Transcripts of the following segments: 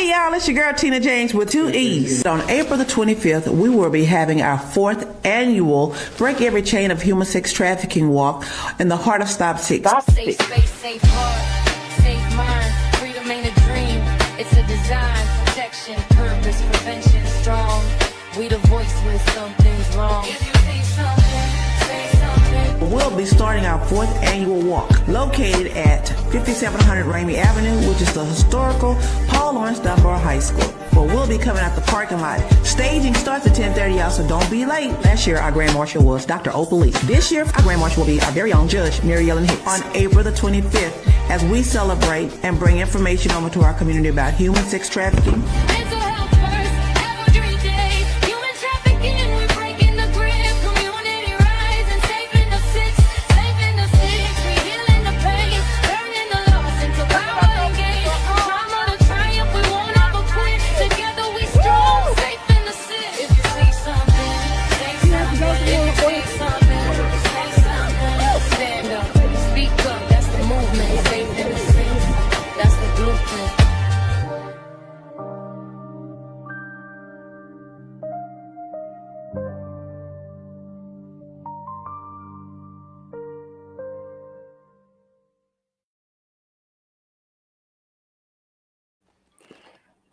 Hey y'all, it's your girl Teena James with 2 E's. On April the 25th, we will be having our 4th annual Break Every Chain of Human Sex Trafficking Walk in the heart of StopSix. Safe space, safe heart, safe mind. Freedom ain't a dream, it's a design. Protection, purpose, prevention, strong. We the voice when something's wrong. If you see something, say something. We'll be starting our 4th annual walk, located at 5700 Ramey Avenue, which is the historical Paul Lawrence Dunbar High School. Well, we'll be coming out the parking lot. Staging starts at 10:30, y'all, so don't be late. Last year, our Grand Marshal was Dr. Opal Lee. This year, our Grand Marshal will be our very own Judge, Mary Ellen Hicks. On April the 25th, as we celebrate and bring information over to our community about human sex trafficking. Mental health first, every day. Human trafficking, we breaking the grip. Community rising, safe in the six, we healing the pain, turning the loss into power and gain. Trauma to triumph, we won't ever quit. Together we strong, safe in the six. If you see something, say something. If you see something, say something. Stand up, speak up, that's the movement. Safe in the six, that's the blueprint.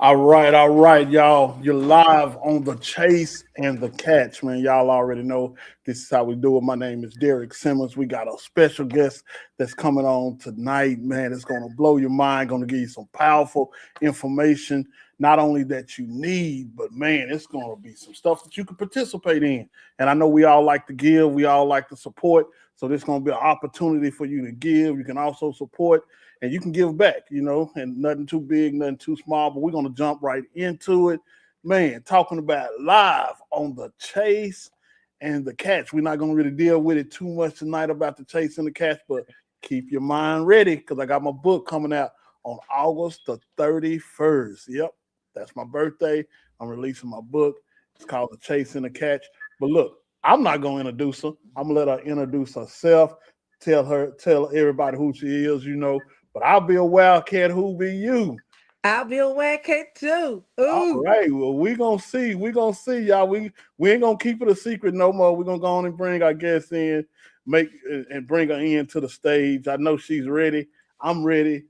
All right, y'all. You're live on the chase and the catch, man. Y'all already know this is how we do it. My name is Derek Simmons. We got a special guest that's coming on tonight, man. It's going to blow your mind, going to give you some powerful information, not only that you need, but, man, it's going to be some stuff that you can participate in. And I know we all like to give. We all like to support. So this is going to be an opportunity for you to give. You can also support. And you can give back, you know, and nothing too big, nothing too small. But we're going to jump right into it. Man, talking about live on the chase and the catch. We're not going to really deal with it too much tonight about the chase and the catch, but keep your mind ready because I got my book coming out on August the 31st. Yep, that's my birthday. I'm releasing my book. It's called The Chase and the Catch. But look, I'm not going to introduce her. I'm going to let her introduce herself, tell everybody who she is, you know. But I'll be a wildcat. Who be you? I'll be a wildcat too. Ooh. All right. Well, we're going to see. We're going to see, y'all. We ain't going to keep it a secret no more. We're going to go on and bring our guests in, and bring her in to the stage. I know she's ready. I'm ready.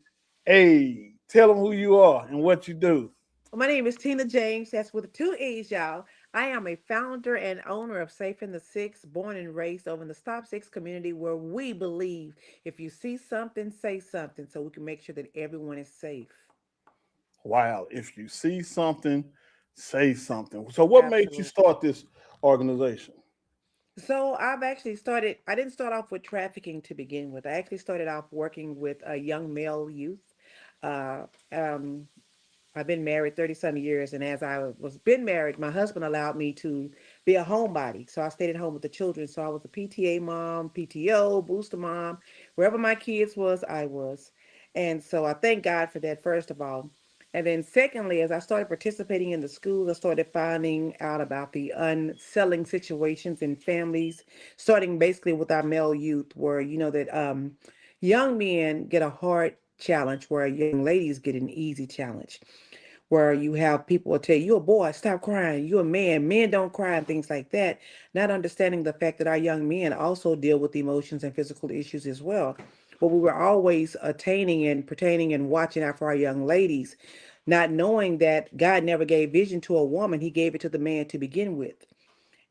Hey, tell them who you are and what you do. My name is Teena James. That's with 2 E's, y'all. I am a founder and owner of Safe in the Six, born and raised over in the StopSix community where we believe if you see something, say something so we can make sure that everyone is safe. Wow. If you see something, say something. So what made you start this organization? So I've actually I didn't start off with trafficking to begin with. I actually started off working with a young male youth. Uh, um, I've been married 30-some years, and as I was been married, my husband allowed me to be a homebody. So I stayed at home with the children. So I was a PTA mom, PTO, booster mom, wherever my kids was, I was. And so I thank God for that, first of all. And then secondly, as I started participating in the schools, I started finding out about the unselling situations in families, starting basically with our male youth, where you know that young men get a hard challenge, where young ladies get an easy challenge, where you have people will tell you, you're a boy, stop crying, you're a man, men don't cry, and things like that, not understanding the fact that our young men also deal with emotions and physical issues as well. But we were always attaining and pertaining and watching out for our young ladies, not knowing that God never gave vision to a woman, he gave it to the man to begin with.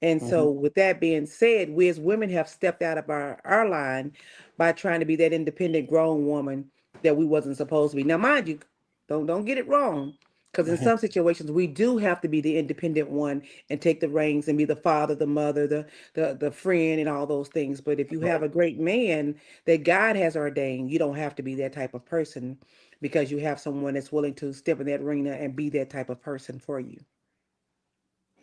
And so with that being said, we as women have stepped out of our line by trying to be that independent grown woman that we wasn't supposed to be. Now, mind you, don't get it wrong. Because in some situations, we do have to be the independent one and take the reins and be the father, the mother, the friend, and all those things. But if you have a great man that God has ordained, you don't have to be that type of person because you have someone that's willing to step in that arena and be that type of person for you.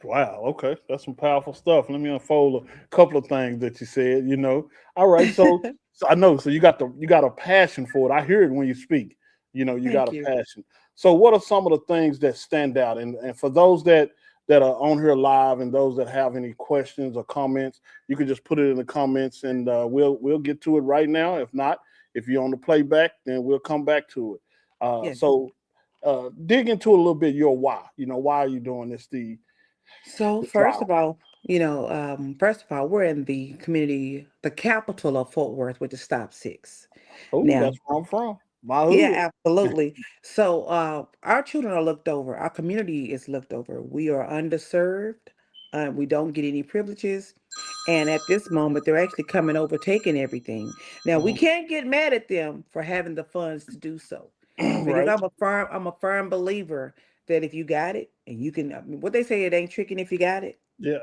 Wow. Okay. That's some powerful stuff. Let me unfold a couple of things that you said, you know. All right. So I know, so you got a passion for it. I hear it when you speak, you know, you got a passion. So what are some of the things that stand out? And for those that are on here live and those that have any questions or comments, you can just put it in the comments and we'll get to it right now. If not, if you're on the playback, then we'll come back to it. So dig into a little bit your why. Why are you doing this? So The first trial. of all, first of all, we're in the community, the capital of Fort Worth, which is Stop Six. Oh, Now, that's where I'm from. My hood. yeah, absolutely. So, our children are looked over. Our community is looked over. We are underserved. We don't get any privileges. And at this moment, they're actually coming over, taking everything. Now, we Mhm. can't get mad at them for having the funds to do so, because Right. I'm a firm believer that if you got it and you can, I mean, what they say, it ain't tricking if you got it. Yeah.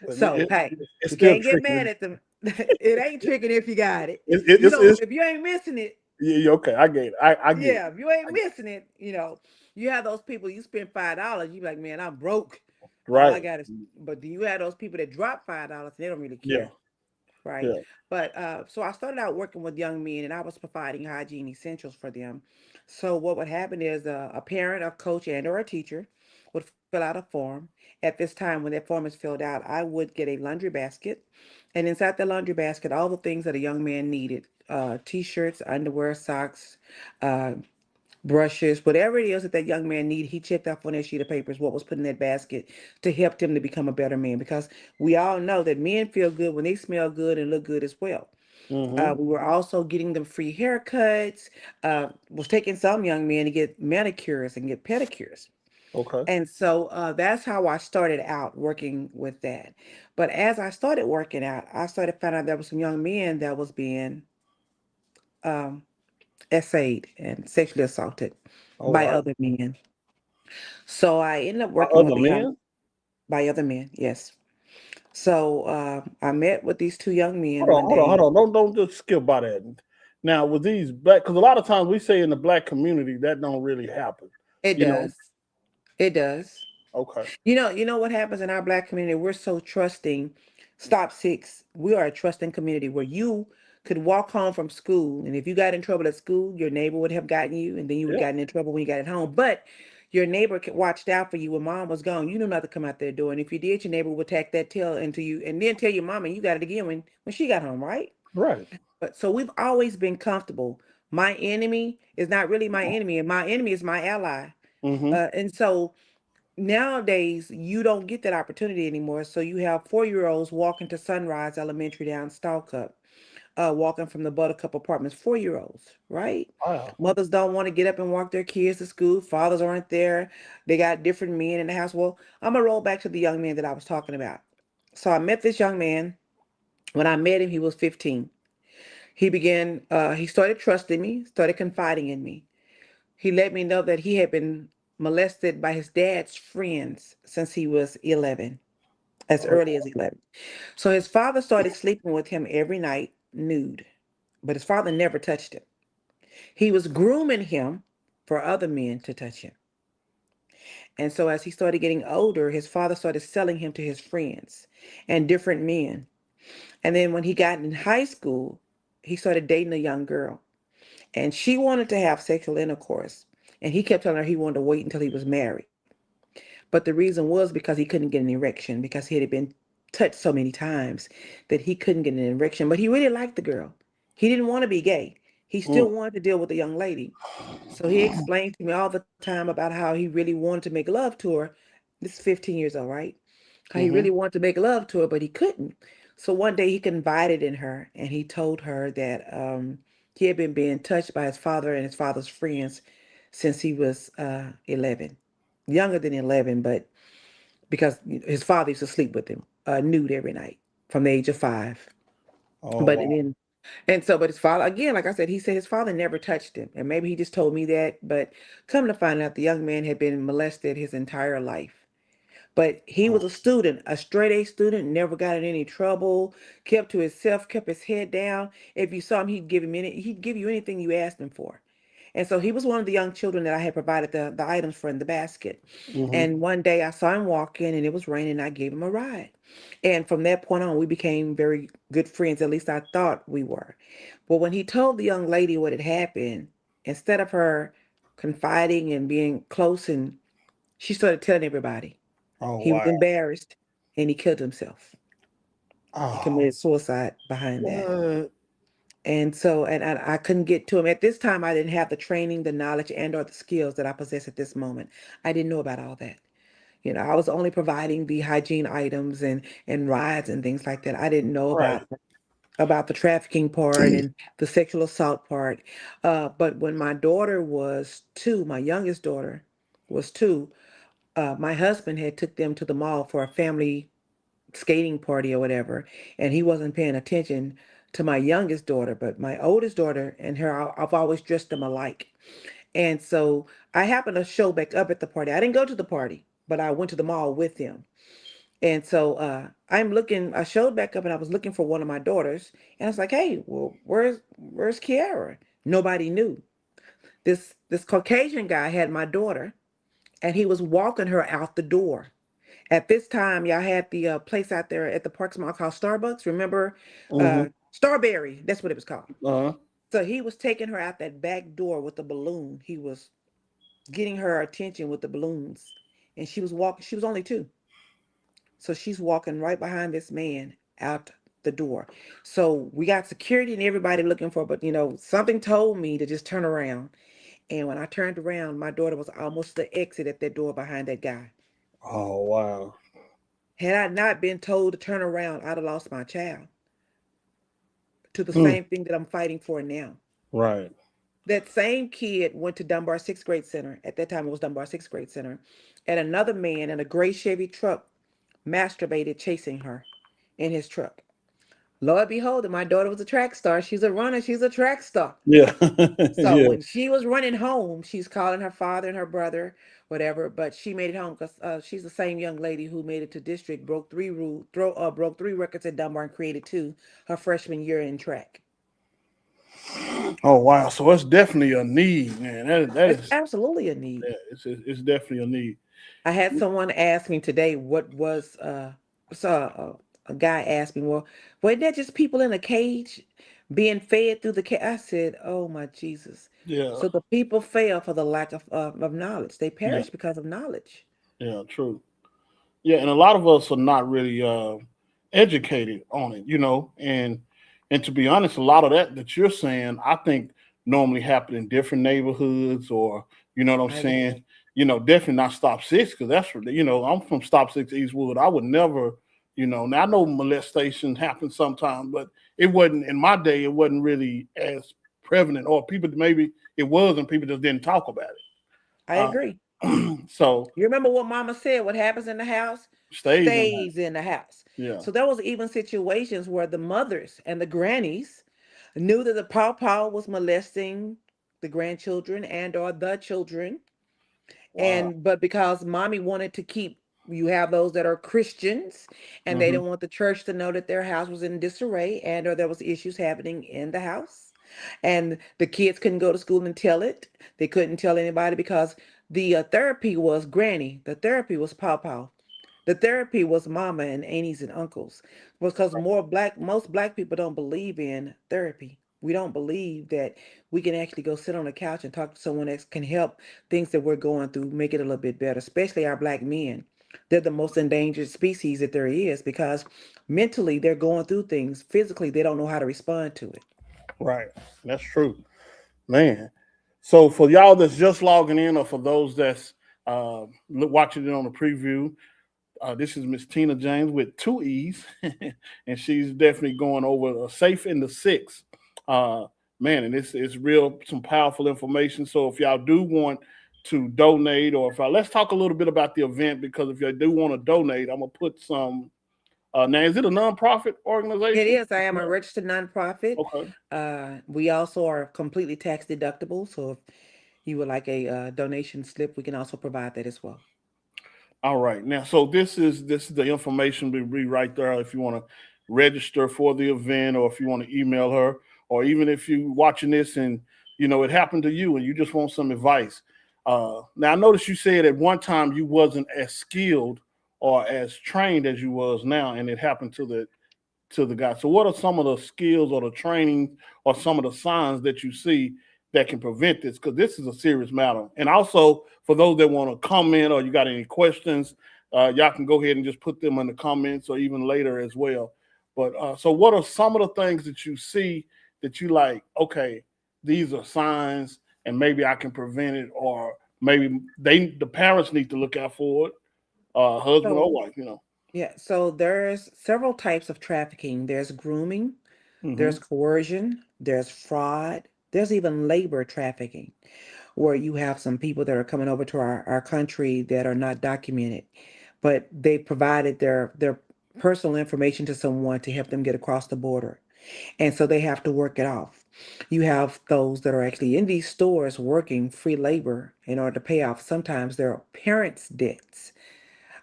But So, hey, it's we still can't get tricky. mad at them. It ain't tricking if you got it. It's If you ain't missing it, yeah, yeah, okay. I get it. I get it. yeah, if you ain't missing it, you have those people, you spend $5, you be like, man, I'm broke. All I Right. got is, but do you have those people that drop $5? They don't really Yeah. care, right? Yeah. But so I started out working with young men, and I was providing hygiene essentials for them. So what would happen is a parent, a coach, and or a teacher would fill out a form. At this time, when that form is filled out, I would get a laundry basket, and inside the laundry basket, all the things that a young man needed: t-shirts, underwear, socks, uh, brushes, whatever it is that that young man needed, he checked off on that sheet of papers what was put in that basket to help him to become a better man. Because we all know that men feel good when they smell good and look good as well. Mm-hmm. We were also getting them free haircuts. Was taking some young men to get manicures and get pedicures. Okay. And so that's how I started out working with that. But as I started working out, I started finding out there was some young men that was being um, essayed and sexually assaulted Oh by wow. other men. So I ended up By working with other the young men? by other men, yes. So I met with these two young men Hold on, one hold on, hold day. on. Don't just skip by that. Now, with these black, because a lot of times we say in the black community that don't really happen. It You know. does. It does. Okay. You know what happens in our black community? We're so trusting. StopSix, we are a trusting community where you could walk home from school, and if you got in trouble at school, your neighbor would have gotten you, and then you would have Yeah. gotten in trouble when you got at home. But your neighbor watched out for you when mom was gone. You knew not to come out there door, and if you did, your neighbor would tack that tail into you, and then tell your mom, and you got it again when she got home, right? Right. But so we've always been comfortable. My enemy is not really my enemy, and my enemy is my ally. Mm-hmm. And so nowadays, you don't get that opportunity anymore. So you have 4-year-olds walking to Sunrise Elementary down Stalcup, walking from the Buttercup Apartments, 4-year-olds, right? Wow. Mothers don't want to get up and walk their kids to school. Fathers aren't there. They got different men in the house. Well, I'm gonna roll back to the young man that I was talking about. So I met this young man. When I met him, he was 15. He started trusting me, started confiding in me. He let me know that he had been molested by his dad's friends since he was 11, as early Oh, as 11. So his father started sleeping with him every night, nude, but his father never touched him. He was grooming him for other men to touch him. And so as he started getting older, his father started selling him to his friends and different men. And then when he got in high school, he started dating a young girl. And she wanted to have sexual intercourse. And he kept telling her he wanted to wait until he was married. But the reason was because he couldn't get an erection because he had been touched so many times that he couldn't get an erection. But he really liked the girl. He didn't want to be gay. He mm. still wanted to deal with a young lady. So he explained to me all the time about how he really wanted to make love to her. This is 15 years old, right? How he Mm-hmm. really wanted to make love to her, but he couldn't. So one day he confided in her and he told her that he had been being touched by his father and his father's friends since he was 11. Younger than 11, but because his father used to sleep with him nude every night from the age of 5. Oh But wow. then, and so, but his father, again, like I said, he said his father never touched him. And maybe he just told me that, but come to find out, the young man had been molested his entire life. But he Wow. was a student, a straight A student, never got in any trouble, kept to himself, kept his head down. If you saw him, he'd give you anything you asked him for. And so he was one of the young children that I had provided the items for in the basket. Mm-hmm. And one day I saw him walking and it was raining and I gave him a ride. And from that point on, we became very good friends. At least I thought we were. But when he told the young lady what had happened, instead of her confiding and being close, and she started telling everybody, Oh he was wow. embarrassed and he killed himself. He Oh committed suicide behind that. what? And so, and I couldn't get to him. At this time, I didn't have the training, the knowledge, and or the skills that I possess at this moment. I didn't know about all that. I was only providing the hygiene items and rides and things like that. I didn't know Right. about the trafficking part and the sexual assault part. But when my daughter was 2, my youngest daughter was 2, my husband had took them to the mall for a family skating party or whatever, and he wasn't paying attention to my youngest daughter, but my oldest daughter and her, I've always dressed them alike. And so I happened to show back up at the party. I didn't go to the party, but I went to the mall with them. And so I showed back up and I was looking for one of my daughters. And I was like, hey, well, where's Kiara? Nobody knew. This Caucasian guy had my daughter and he was walking her out the door. At this time, y'all had the place out there at the Parks Mall called Starbucks. Remember? Mm-hmm. Starberry, that's what it was called. Uh-huh. So he was taking her out that back door with the balloon. He was getting her attention with the balloons. And she was walking, she was only 2. So she's walking right behind this man out the door. So we got security and everybody looking for, but something told me to just turn around. And when I turned around, my daughter was almost the exit at that door behind that guy. Oh wow. Had I not been told to turn around, I'd have lost my child to the Mm, same thing that I'm fighting for now. right. That same kid went to Dunbar Sixth Grade Center. At that time, it was Dunbar Sixth Grade Center. And another man in a gray Chevy truck masturbated chasing her in his truck. Lord behold, my daughter was a track star. She's a runner. She's a track star. Yeah. So Yeah. when she was running home, she's calling her father and her brother, whatever. But she made it home because she's the same young lady who made it to district, broke 3 records at Dunbar and created 2 her freshman year in track. Oh wow. So it's definitely a need, man. That It's is absolutely a need. yeah, it's definitely a need. I had someone ask me today what was a guy asked me, well, wasn't that just people in a cage being fed through the cage? I said, oh my Jesus. Yeah. So the people fail for the lack of knowledge. They Yeah. perish because of knowledge. Yeah. True. Yeah, and a lot of us are not really educated on it, and to be honest, a lot of that you're saying, I think normally happen in different neighborhoods, or what I'm I agree. saying. Definitely not Stop Six, because I'm from Stop Six Eastwood. I would never, Now I know molestation happens sometimes, but it wasn't in my day. It wasn't really as prevalent, or people maybe it was, and people just didn't talk about I agree. it. So You remember what Mama said? What happens in the house stays in that. stays in the house. Yeah. So there was even situations where the mothers and the grannies knew that the pawpaw was molesting the grandchildren and or the children, Wow. and but because mommy wanted to keep, you have those that are Christians and they Hmm. don't want the church to know that their house was in disarray and or there was issues happening in the house, and the kids couldn't go to school and tell it. They couldn't tell anybody because the therapy was granny, the therapy was pawpaw, the therapy was mama and aunties and uncles. Because most black people don't believe in therapy. We don't believe that we can actually go sit on a couch and talk to someone that can help things that we're going through make it a little bit better, especially our black men. They're the most endangered species that there is because mentally they're going through things. Physically, they don't know how to respond to it. Right. That's true, man. So for y'all that's just logging in, or for those that's watching it on the preview, this is Miss Teena James with 2 E's, and she's definitely going over a safe in the six. Uh, Man, and it's real some powerful information. So if y'all do want to donate, or if let's talk a little bit about the event, because if you do want to donate, I'm gonna put some. Now, is it a nonprofit It organization? is. I am a registered nonprofit. Okay. We also are completely tax deductible. So if you would like a donation slip, we can also provide that as well. All right. Now, so this is the information will be right there if you want to register for the event, or if you want to email her, or even if you watching this and it happened to you and you just want some advice. Now, I noticed you said at one time you wasn't as skilled or as trained as you was now, and it happened to the guy. So, what are some of the skills or the training or some of the signs that you see that can prevent this? Because this is a serious matter. And also, for those that want to comment or you got any questions, y'all can go ahead and just put them in the comments or even later as well. But so, what are some of the things that you see that you like, okay, these are signs and maybe I can prevent it, or maybe the parents need to look out for it, husband So, or wife, you know. yeah, so there's several types of trafficking. There's grooming, Mm-hmm. there's coercion, there's fraud, there's even labor trafficking, where you have some people that are coming over to our country that are not documented, but they provided their personal information to someone to help them get across the border. And so they have to work it off. You have those that are actually in these stores working free labor in order to pay off sometimes their parents' debts.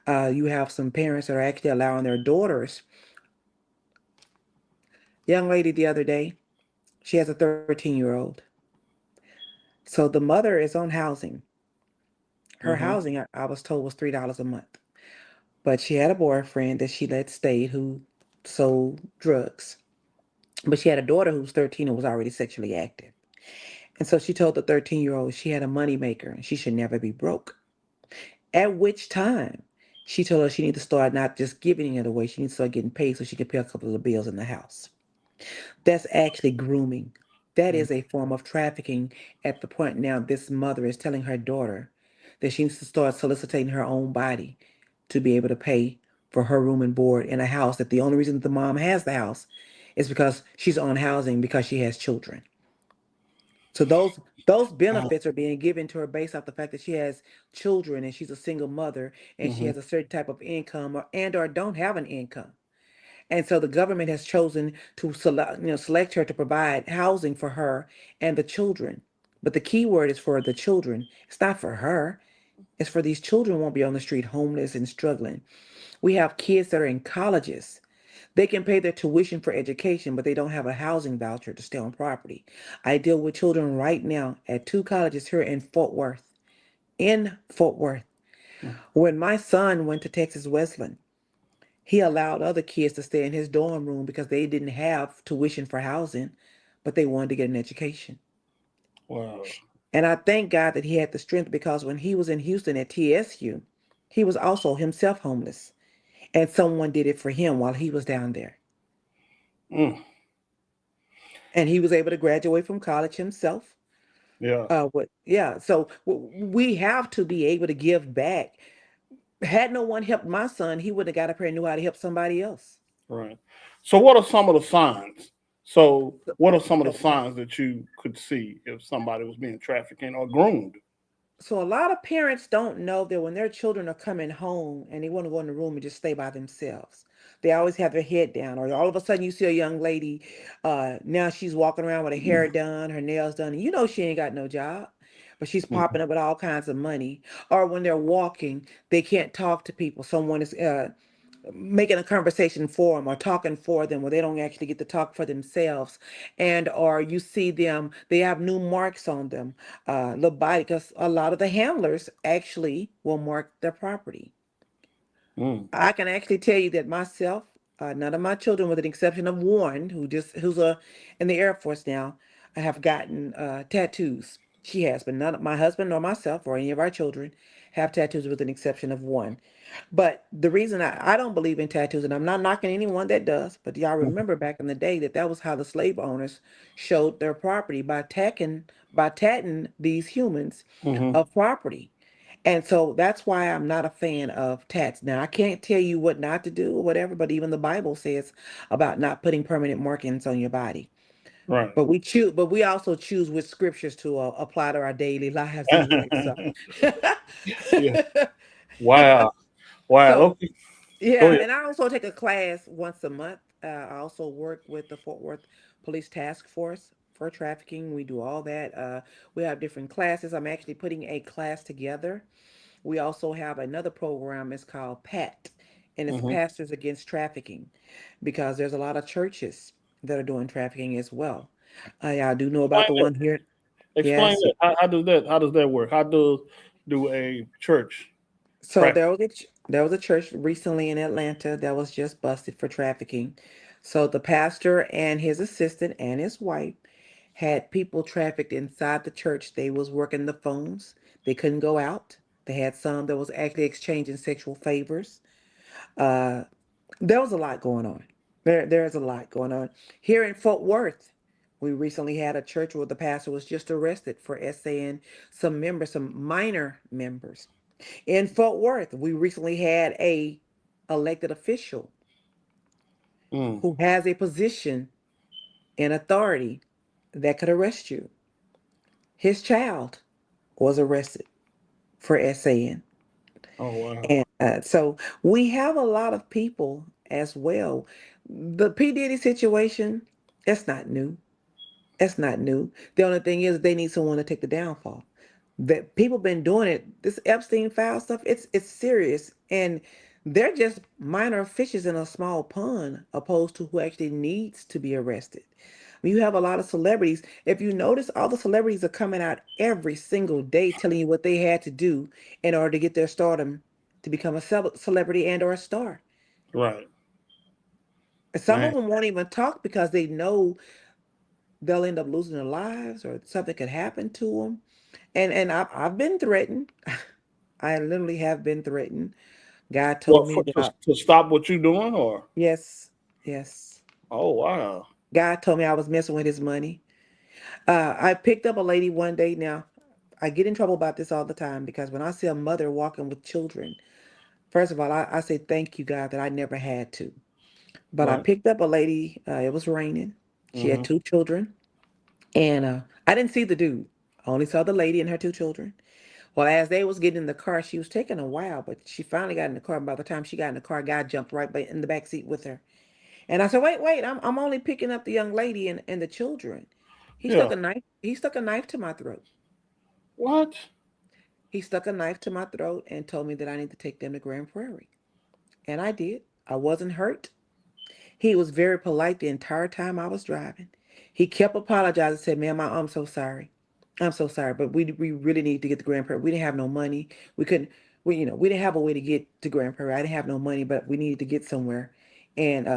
You have some parents that are actually allowing their daughters. Young lady the other day, she has a 13-year-old. So the mother is on housing. Her Mm-hmm. housing, I was told, was $3 a month. But she had a boyfriend that she let stay who sold drugs. But she had a daughter who was 13 and was already sexually active. And so she told the 13-year-old she had a moneymaker and she should never be broke. At which time she told her she needed to start not just giving it away, she needs to start getting paid so she could pay a couple of the bills in the house. That's actually grooming. That is a form of trafficking at the point now this mother is telling her daughter that she needs to start soliciting her own body to be able to pay for her room and board in a house that the only reason that the mom has the house is because she's on housing because she has children. So those benefits are being given to her based off the fact that she has children and she's a single mother and she Mm-hmm. has a certain type of income or don't have an income. And so the government has chosen to select her to provide housing for her and the children. But the key word is for the children. It's not for her. It's for these children won't be on the street homeless and struggling. We have kids that are in colleges. They can pay their tuition for education, but they don't have a housing voucher to stay on property. I deal with children right now at two colleges here in Fort Worth. In Fort Worth. When my son went to Texas Wesleyan, he allowed other kids to stay in his dorm room because they didn't have tuition for housing, but they wanted to get an education. Wow. And I thank God that he had the strength because when he was in Houston at TSU, he was also himself homeless. And someone did it for him while he was down there. Mm. And he was able to graduate from college himself. Yeah. Yeah, so we have to be able to give back. Had no one helped my son, he would have got up here and knew how to help somebody else. Right. So, what are some of the signs? So, So, what are some of the so signs that you could see if somebody was being trafficked or groomed? So a lot of parents don't know that when their children are coming home and they want to go in the room and just stay by themselves, they always have their head down. Or all of a sudden you see a young lady, now she's walking around with her hair done, her nails done, and you know she ain't got no job, but she's popping Mhm. up with all kinds of money. Or when they're walking, they can't talk to people. Someone is making a conversation for them or talking for them where they don't actually get to talk for themselves, and or you see them, they have new marks on them, the body, because a lot of the handlers actually will mark their property. Mm. I can actually tell you that myself, none of my children, with an exception of one who's in the Air Force now, have gotten tattoos. She has, but none of my husband nor myself or any of our children have tattoos, with an exception of one. But the reason I don't believe in tattoos, and I'm not knocking anyone that does, but y'all remember back in the day that that was how the slave owners showed their property by tatting these humans Mm-hmm. of property. And so that's why I'm not a fan of tats. Now, I can't tell you what not to do or whatever, but even the Bible says about not putting permanent markings on your body. Right. But we also choose which scriptures to apply to our daily lives anyway. So, Yeah. Wow. Wow. so Okay. Go yeah, ahead. and I also take a class once a month. I also work with the Fort Worth Police Task Force for trafficking. We do all that. We have different classes. I'm actually putting a class together. We also have another program. It's called PAT, and it's Mm-hmm. Pastors Against Trafficking, because there's a lot of churches that are doing trafficking as well. I do know about Explain the that. one here. Explain Yes. that. How does that? How does that work? How does do a church So traffic? there was a church recently in Atlanta that was just busted for trafficking. So the pastor and his assistant and his wife had people trafficked inside the church. They was working the phones. They couldn't go out. They had some that was actually exchanging sexual favors. There was a lot going on. There's a lot going on here in Fort Worth. We recently had a church where the pastor was just arrested for essaying some members, some minor members. In Fort Worth, we recently had a elected official Mm. who has a position in authority that could arrest you. His child was arrested for essaying. Oh wow. And so we have a lot of people as well. The P. Diddy situation, that's not new. That's not new. The only thing is they need someone to take the downfall. That people been doing it. This Epstein file stuff, it's serious. And they're just minor fishes in a small pond opposed to who actually needs to be arrested. You have a lot of celebrities. If you notice, all the celebrities are coming out every single day telling you what they had to do in order to get their stardom to become a celebrity and or a star. Right. Some Man. of them won't even talk because they know they'll end up losing their lives or something could happen to them. And I've been threatened. I literally have been threatened. God told What me for about, to stop what you doing or? yes, yes. Oh wow. God told me I was messing with his money. I picked up a lady one day. Now, I get in trouble about this all the time because when I see a mother walking with children, first of all, I say thank you, God, that I never had to. But I Right. picked up a lady. It was raining. She had Mm-hmm. two children, and I didn't see the dude. I only saw the lady and her two children. Well, as they was getting in the car, she was taking a while, but she finally got in the car. And by the time she got in the car, God jumped right in the back seat with her. And I said, "Wait, I'm only picking up the young lady and the children." He stuck Yeah. a knife. He stuck a knife to my throat. What? He stuck a knife to my throat and told me that I need to take them to Grand Prairie. And I did. I wasn't hurt. He was very polite the entire time I was driving. He kept apologizing, said, "Ma'am, I'm so sorry. I'm so sorry, but we really need to get to Grand Prairie. We didn't have no money. We couldn't we didn't have a way to get to Grand Prairie. I didn't have no money, but we needed to get somewhere." And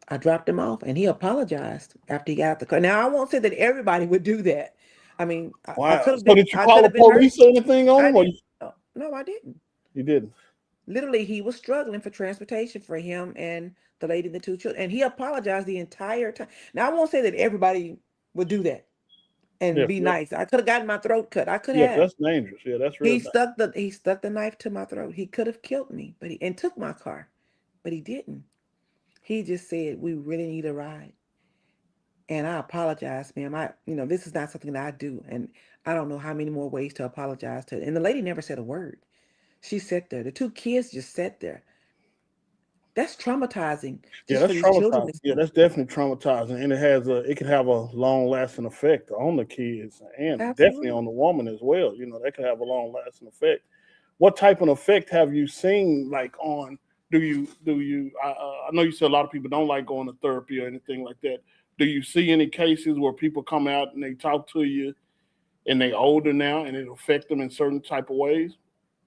I dropped him off and he apologized after he got out the car. Now I won't say that everybody would do that. I mean, Wow. So did you I call could the have been hurt. police or anything on I him, or didn't. No, I didn't. you didn't? Literally, he was struggling for transportation for him and the lady and the two children. And he apologized the entire time. Now, I won't say that everybody would do that and Yeah. be nice. I could have gotten my throat cut. I could Yeah. have. That's dangerous. Yeah. That's real dangerous. He stuck the knife to my throat. He could have killed me, but he and took my car, but he didn't. He just said, "We really need a ride." And I apologize, ma'am. This is not something that I do. And I don't know how many more ways to apologize to. And the lady never said a word. She sat there. The two kids just sat there. That's traumatizing Yeah, just for that's these children traumatizing. to Yeah, see. that's definitely traumatizing, and it can have a long lasting effect on the kids and definitely Absolutely. on the woman as well. You know, that can have a long lasting effect. What type of effect have you seen? Like on do you? I know you said a lot of people don't like going to therapy or anything like that. Do you see any cases where people come out and they talk to you and they older now and it affect them in certain type of ways?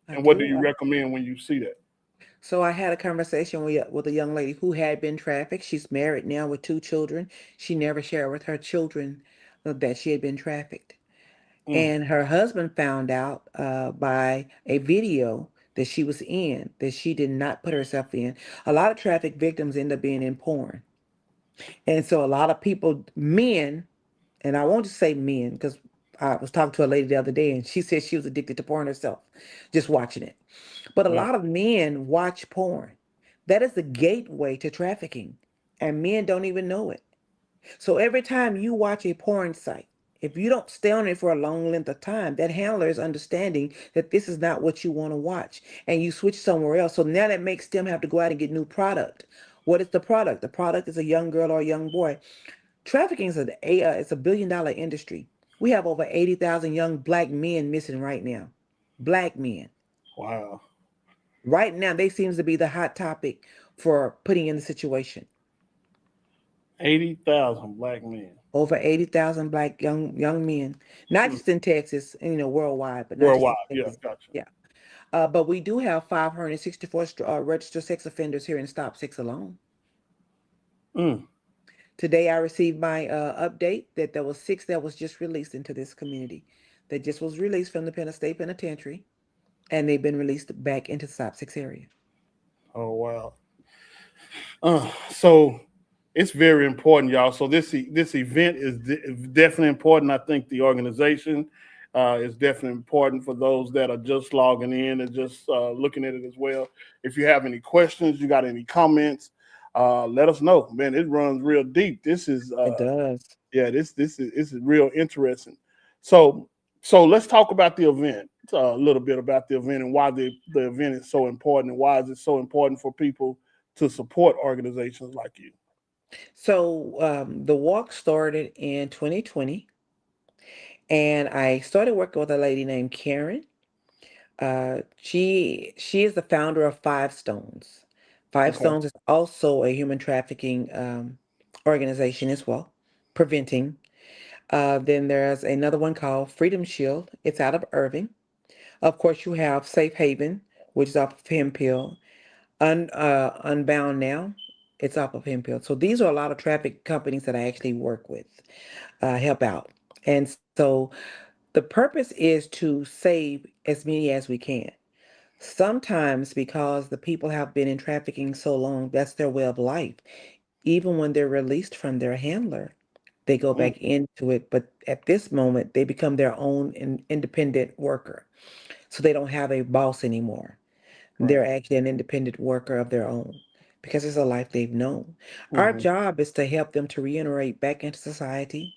I And what do do. you recommend when you see that? So I had a conversation with a young lady who had been trafficked. She's married now with two children. She never shared with her children that she had been trafficked. Mm, And her husband found out by a video that she was in, that she did not put herself in. A lot of traffic victims end up being in porn. And so a lot of people, men, and I won't just say men, because I was talking to a lady the other day and she said she was addicted to porn herself, just watching it. But a right. lot of men watch porn. That is the gateway to trafficking, and men don't even know it. So every time you watch a porn site, if you don't stay on it for a long length of time, that handler is understanding that this is not what you want to watch, and you switch somewhere else. So now that makes them have to go out and get new product. What is the product? The product is a young girl or a young boy. Trafficking is it's a $1 billion industry. We have over 80,000 young black men missing right now. Black men. Wow. Right now, they seems to be the hot topic for putting in the situation. 80,000 black men. Over 80,000 black young men, not Mm. just in Texas, and worldwide, but not just Worldwide. in Yeah, Texas. gotcha. Yeah. But we do have 564 registered sex offenders here in StopSix alone. Mm. Today, I received my update that there was six that was just released into this community. That just was released from the State Penitentiary, and they've been released back into the StopSix area. Oh wow. So It's very important, y'all. So this event is definitely important. I think the organization is definitely important for those that are just logging in and just looking at it as well. If you have any questions, you got any comments, let us know. Man, it runs real deep. This is It does. yeah, this is real interesting. So let's talk about the event a little bit about the event and why the event is so important and why is it so important for people to support organizations like you. So the walk started in 2020, and I started working with a lady named Karen. She is the founder of Five Stones. Five Okay. Stones is also a human trafficking organization as well, preventing. Then there's another one called Freedom Shield. It's out of Irving. Of course, you have Safe Haven, which is off of Hemphill. Unbound Now, it's off of Hemphill. So these are a lot of traffic companies that I actually work with, help out. And so the purpose is to save as many as we can. Sometimes because the people have been in trafficking so long, that's their way of life. Even when they're released from their handler, they go Mm, back into it. But at this moment, they become their own independent worker. So they don't have a boss anymore. They're right. actually an independent worker of their own because it's a life they've known. Our Hmm. job is to help them to reintegrate back into society,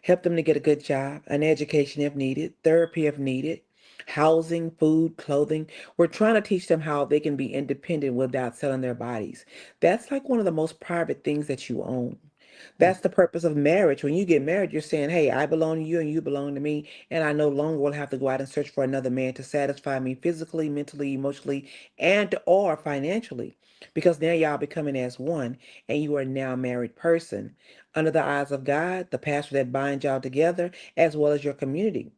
help them to get a good job, an education if needed, therapy if needed, housing, food, clothing. We're trying to teach them how they can be independent without selling their bodies. That's like one of the most private things that you own. That's the purpose of marriage. When you get married, you're saying, hey, I belong to you and you belong to me. And I no longer will have to go out and search for another man to satisfy me physically, mentally, emotionally, and or financially. Because now y'all becoming as one and you are now a married person under the eyes of God, the pastor that binds y'all together, as well as your community.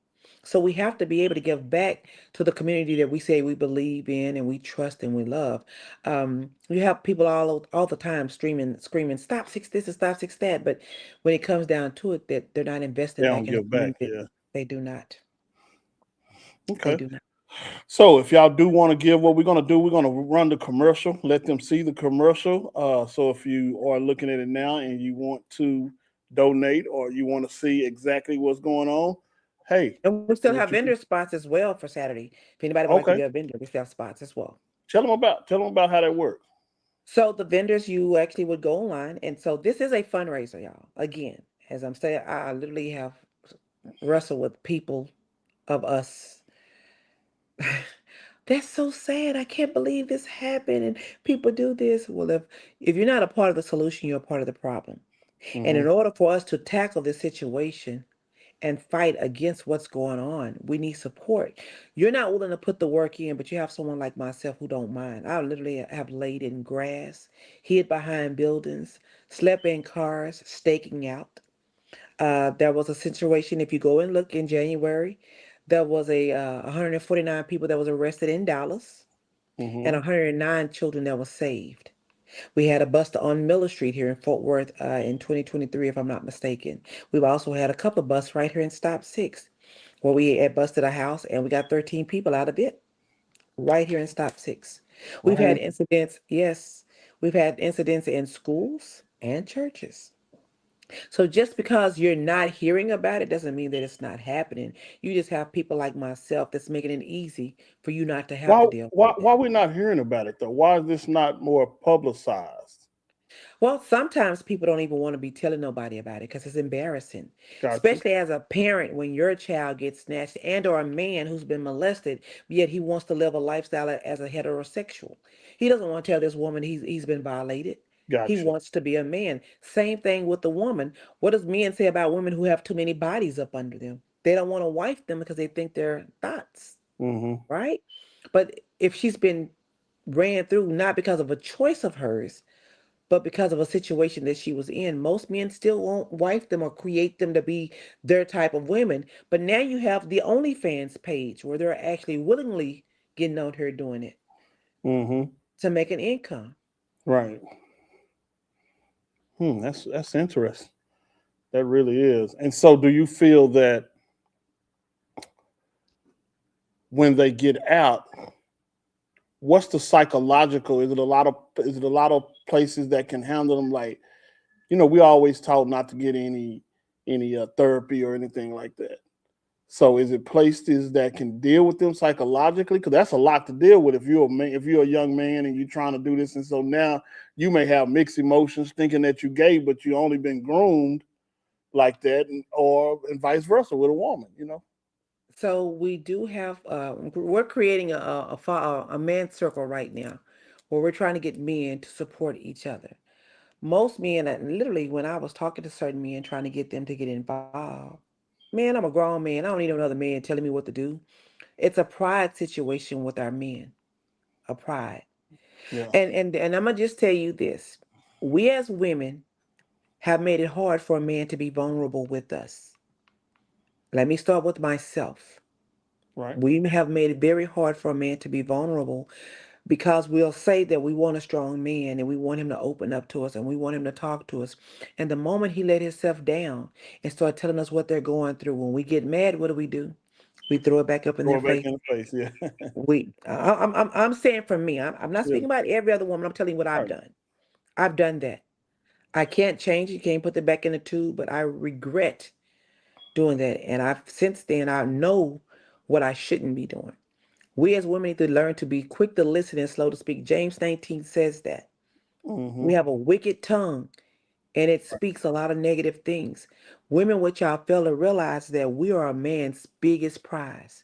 So we have to be able to give back to the community that we say we believe in and we trust and we love. You have people all the time screaming, "Stop six this and stop six that," but when it comes down to it, that they're not They investing don't back in the give back. community. Yeah. They do not. They Okay. do not. So if y'all do want to give, what we're gonna do, we're gonna run the commercial. Let them see the commercial. So if you are looking at it now and you want to donate or you want to see exactly what's going on, hey, And we still have what you vendor can. spots as well for Saturday. If anybody would like to be Okay. a vendor, we still have spots as well. Tell them about how that works. So the vendors, you actually would go online, and so this is a fundraiser, y'all. Again, as I'm saying, I literally have wrestled with people of us. That's so sad. I can't believe this happened and people do this. Well, if you're not a part of the solution, you're a part of the problem. And in Hmm. order for us to tackle this situation and fight against what's going on, we need support. You're not willing to put the work in, but you have someone like myself who don't mind. I literally have laid in grass, hid behind buildings, slept in cars, staking out. There was a situation, if you go and look in January, there was a 149 people that was arrested in Dallas and Hmm. 109 children that were saved. We had a bust on Miller Street here in Fort Worth in 2023, if I'm not mistaken. We've also had a couple of busts right here in StopSix, where we had busted a house and we got 13 people out of it right here in StopSix. We've had Right. incidents, yes, we've had incidents in schools and churches. So just because you're not hearing about it doesn't mean that it's not happening. You just have people like myself that's making it easy for you not to have Why to deal why with it. why we not hearing about it though? Why is this not more publicized? Well, sometimes people don't even want to be telling nobody about it because it's embarrassing, Got you. especially as a parent when your child gets snatched and or a man who's been molested, yet he wants to live a lifestyle as a heterosexual. He doesn't want to tell this woman he's been violated. He Got you. wants to be a man. Same thing with the woman. What does men say about women who have too many bodies up under them? They don't want to wife them because they think they're thoughts, Hmm. right? But if she's been ran through not because of a choice of hers, but because of a situation that she was in, most men still won't wife them or create them to be their type of women. But now you have the OnlyFans page where they're actually willingly getting out here doing it Hmm. to make an income. Right. That's interesting. That really is. And so, do you feel that when they get out, what's the psychological? Is it a lot of places that can handle them? Like, we always taught not to get any therapy or anything like that. So is it places that can deal with them psychologically? Because that's a lot to deal with if you're a man, if you're a young man and you're trying to do this, and so now you may have mixed emotions, thinking that you gay, but you only been groomed like that, and vice versa with a woman. So we do have, we're creating a man circle right now where we're trying to get men to support each other. Most men, literally, when I was talking to certain men trying to get them to get involved, man, I'm a grown man. I don't need another man telling me what to do. It's a pride situation with our men, a pride. Yeah. And I'm gonna just tell you this: we as women have made it hard for a man to be vulnerable with us. Let me start with myself. Right. We have made it very hard for a man to be vulnerable because we'll say that we want a strong man and we want him to open up to us and we want him to talk to us. And the moment he let himself down and start telling us what they're going through, when we get mad, what do? We throw it back up in Throw their it back face. in the face. Yeah. I'm saying for me, I'm not Yeah. speaking about every other woman. I'm telling you what I've Right. done. I've done that. I can't change it. Can't put it back in the tube, but I regret doing that. And I've since then I know what I shouldn't be doing. We as women need to learn to be quick to listen and slow to speak. James 19 says that. Mm-hmm. We have a wicked tongue and it speaks a lot of negative things. Women, which y'all fail to realize that we are a man's biggest prize.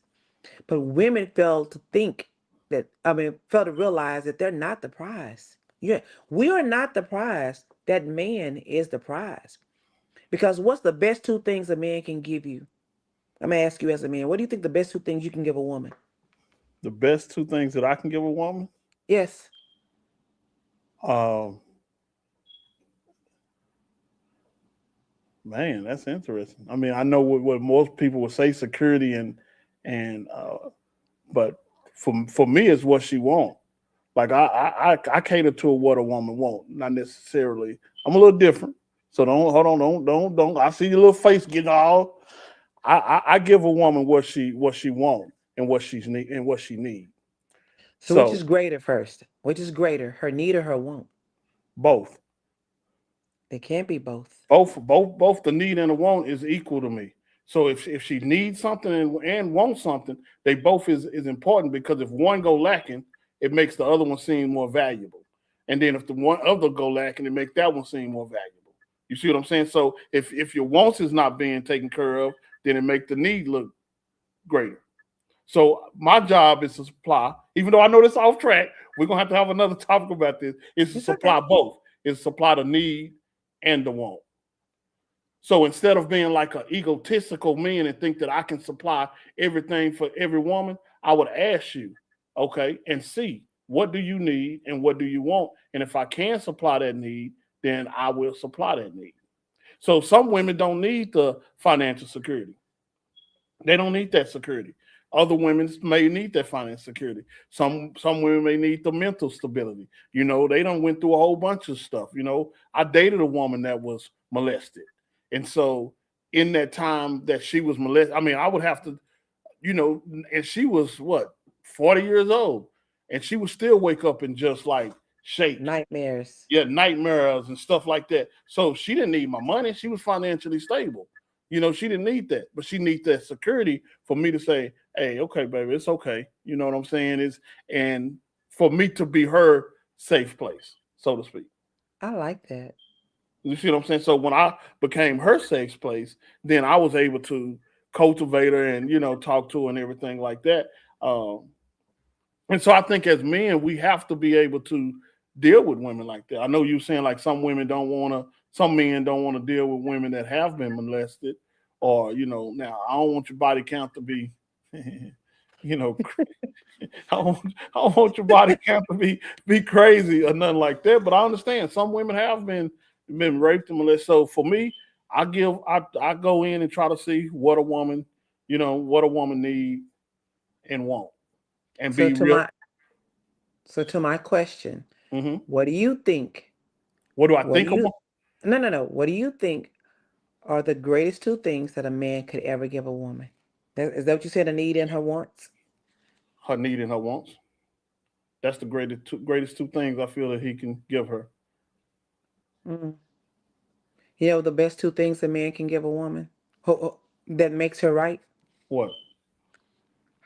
But women fail to think that, fail to realize that they're not the prize. Yeah, we are not the prize. That man is the prize. Because what's the best two things a man can give you? I'm gonna ask you as a man, what do you think the best two things you can give a woman? The best two things that I can give a woman, Yes. um, man, that's interesting. I mean, I know what most people would say, security and but for me, it's what she wants. Like I cater to what a woman want, not necessarily. I'm a little different, so don't hold on, don't. I see your little face getting all. I give a woman what she want and what she need. So which So is greater first? Which is greater, her need or her want? both, They can't be both. both the need and the want is equal to me. So if she needs something and wants something, they both is important because if one go lacking, it makes the other one seem more valuable. And then if the one other go lacking, it makes that one seem more valuable. You see what I'm saying? So if your wants is not being taken care of, then it make the need look greater. So my job is to supply, even though I know this off track, we're gonna have another topic about this, is to It's okay. supply both. Is supply the need and the want. So instead of being like an egotistical man and think that I can supply everything for every woman, I would ask you, okay, and see what do you need and what do you want? And if I can supply that need, then I will supply that need. So some women don't need the financial security. They don't need that security. Other women may need that financial security. Some women may need the mental stability. They don't went through a whole bunch of stuff. I dated a woman that was molested, and so in that time that she was molested, I mean, I would have to, and she was what 40 years old, and she would still wake up and just like shake, Nightmares. yeah, nightmares and stuff like that. So she didn't need my money. She was financially stable. She didn't need that, but she needs that security for me to say, "Hey, okay, baby, it's okay." You know what I'm saying? Is and for me to be her safe place, so to speak. I like that. You see what I'm saying? So when I became her safe place, then I was able to cultivate her and talk to her and everything like that. And so I think as men, we have to be able to deal with women like that. I know you saying like some men don't want to deal with women that have been molested, or now I don't want your body count to be, you know, I don't want your body count to be crazy or nothing like that. But I understand some women have been raped and molested. So for me, I go in and try to see what a woman need and want, and So be to real. my so to my question, Hmm. what do you think? What do I What do think you about No, no, no. What do you think are the greatest two things that a man could ever give a woman? Is that what you said? A need and her wants? her need and her wants? That's the greatest two things I feel that he can give her. Mm. You know the best two things a man can give a woman that makes her right? What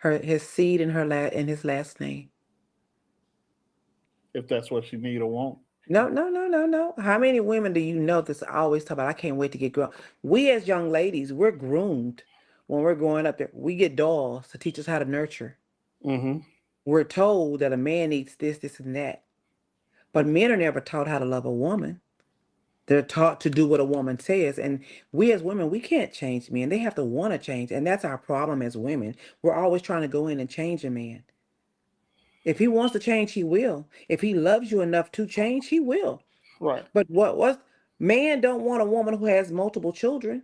His seed and and his last name. if that's what she need or want? No, no, no, no, no. How many women do you know that's always talk about, I can't wait to get grown? We as young ladies, we're groomed when we're growing up there. We get dolls to teach us how to nurture. Mm-hmm. We're told that a man needs this, this, and that. But men are never taught how to love a woman. They're taught to do what a woman says. And we as women, we can't change men. They have to want to change. And that's our problem as women. We're always trying to go in and change a man. If he wants to change, he will. If he loves you enough to change, he will. Right. But what man don't want a woman who has multiple children,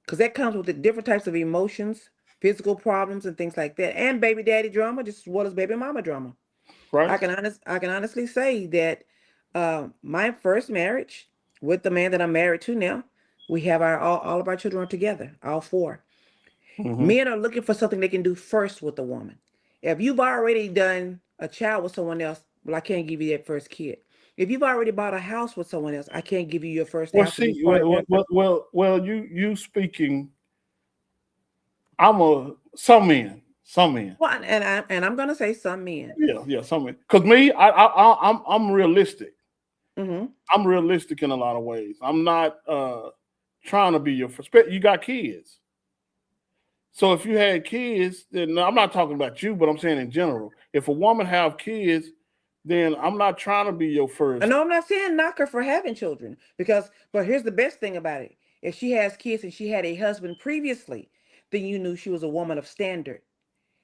because that comes with the different types of emotions, physical problems, and things like that, and baby daddy drama, just as well as baby mama drama. Right. I can honestly say that my first marriage with the man that I'm married to now, we have all of our children are together, all four. Mm-hmm. Men are looking for something they can do first with a woman. If you've already done a child with someone else, well, I can't give you that first kid. If you've already bought a house with someone else, I can't give you your first Well, house to be see, part of their. you speaking. I'm a some men, some men. Well, and I'm gonna say some men. Yeah, yeah, some men. Because me, I'm realistic. Hmm. I'm realistic in a lot of ways. I'm not trying to be your first. You got kids, so if you had kids, then I'm not talking about you, but I'm saying in general. If a woman have kids, then I'm not trying to be your I first. know I'm not saying knock her for having children because, but here's the best thing about it: if she has kids and she had a husband previously, then you knew she was a woman of standard.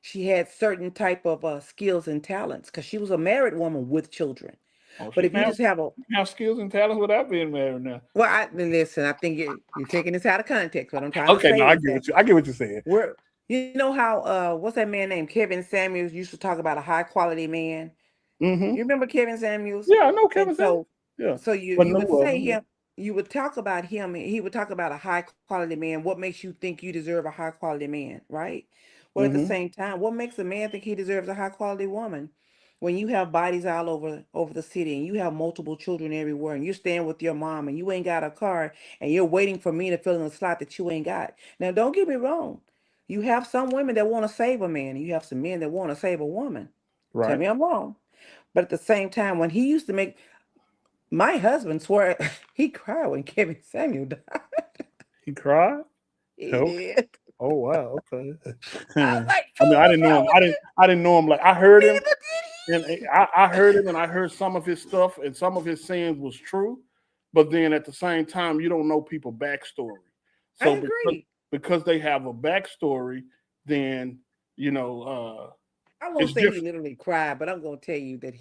She had certain type of skills and talents because she was a married woman with children. Oh, But she if can you just have a, have skills and talents without being married now. well, listen, I think you're taking this out of context. What I'm trying to Okay, no, say I is get that what I get what you're saying. you know how what's that man named Kevin Samuels used to talk about a high quality man. Mm-hmm. You remember Kevin Samuels? Yeah, I know And Kevin Samuels. so Yeah, but you no would say of them. him, you would talk about him, and he would talk about a high quality man. What makes you think you deserve a high quality man, right? Well, at the Mm-hmm. same time, what makes a man think he deserves a high quality woman? When you have bodies all over the city and you have multiple children everywhere and you're staying with your mom and you ain't got a car and you're waiting for me to fill in the slot that you ain't got. Now, don't get me wrong. You have some women that want to save a man and you have some men that want to save a woman. Tell Right. me I'm wrong. But at the same time, when he used to make my husband swore he cried when Kevin Samuel died. He cried. He Okay. did. Oh wow. Okay. I was like, I mean, fool, I what's didn't know wrong him. with you? I didn't know him. Like I heard him, Neither did and he. I heard him, and I heard some of his stuff, and some of his sayings was true. But then at the same time, you don't know people backstory. I So agree. because they have a backstory, then you know I won't it's say he different. literally cried, but I'm gonna tell you that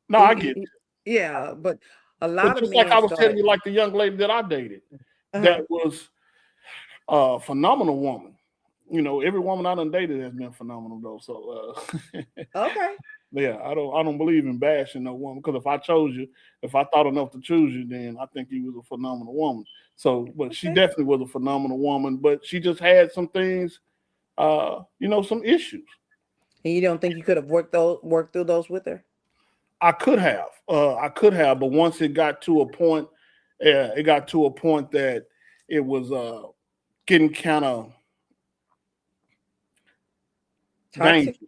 No, I get you. yeah, but a But lot of just like men I was telling started. you, like the young lady that I dated, that Uh-huh. was a phenomenal woman. You know, every woman I done dated has been phenomenal though. So Okay. yeah, I don't believe in bashing no woman because if I chose you, if I thought enough to choose you, then I think you was a phenomenal woman. So, but she Okay. definitely was a phenomenal woman. But she just had some things, some issues. And you don't think you could have worked through those with her? I could have, but once it got to a point, it got to a point that it was getting kind of Toxic? dangerous.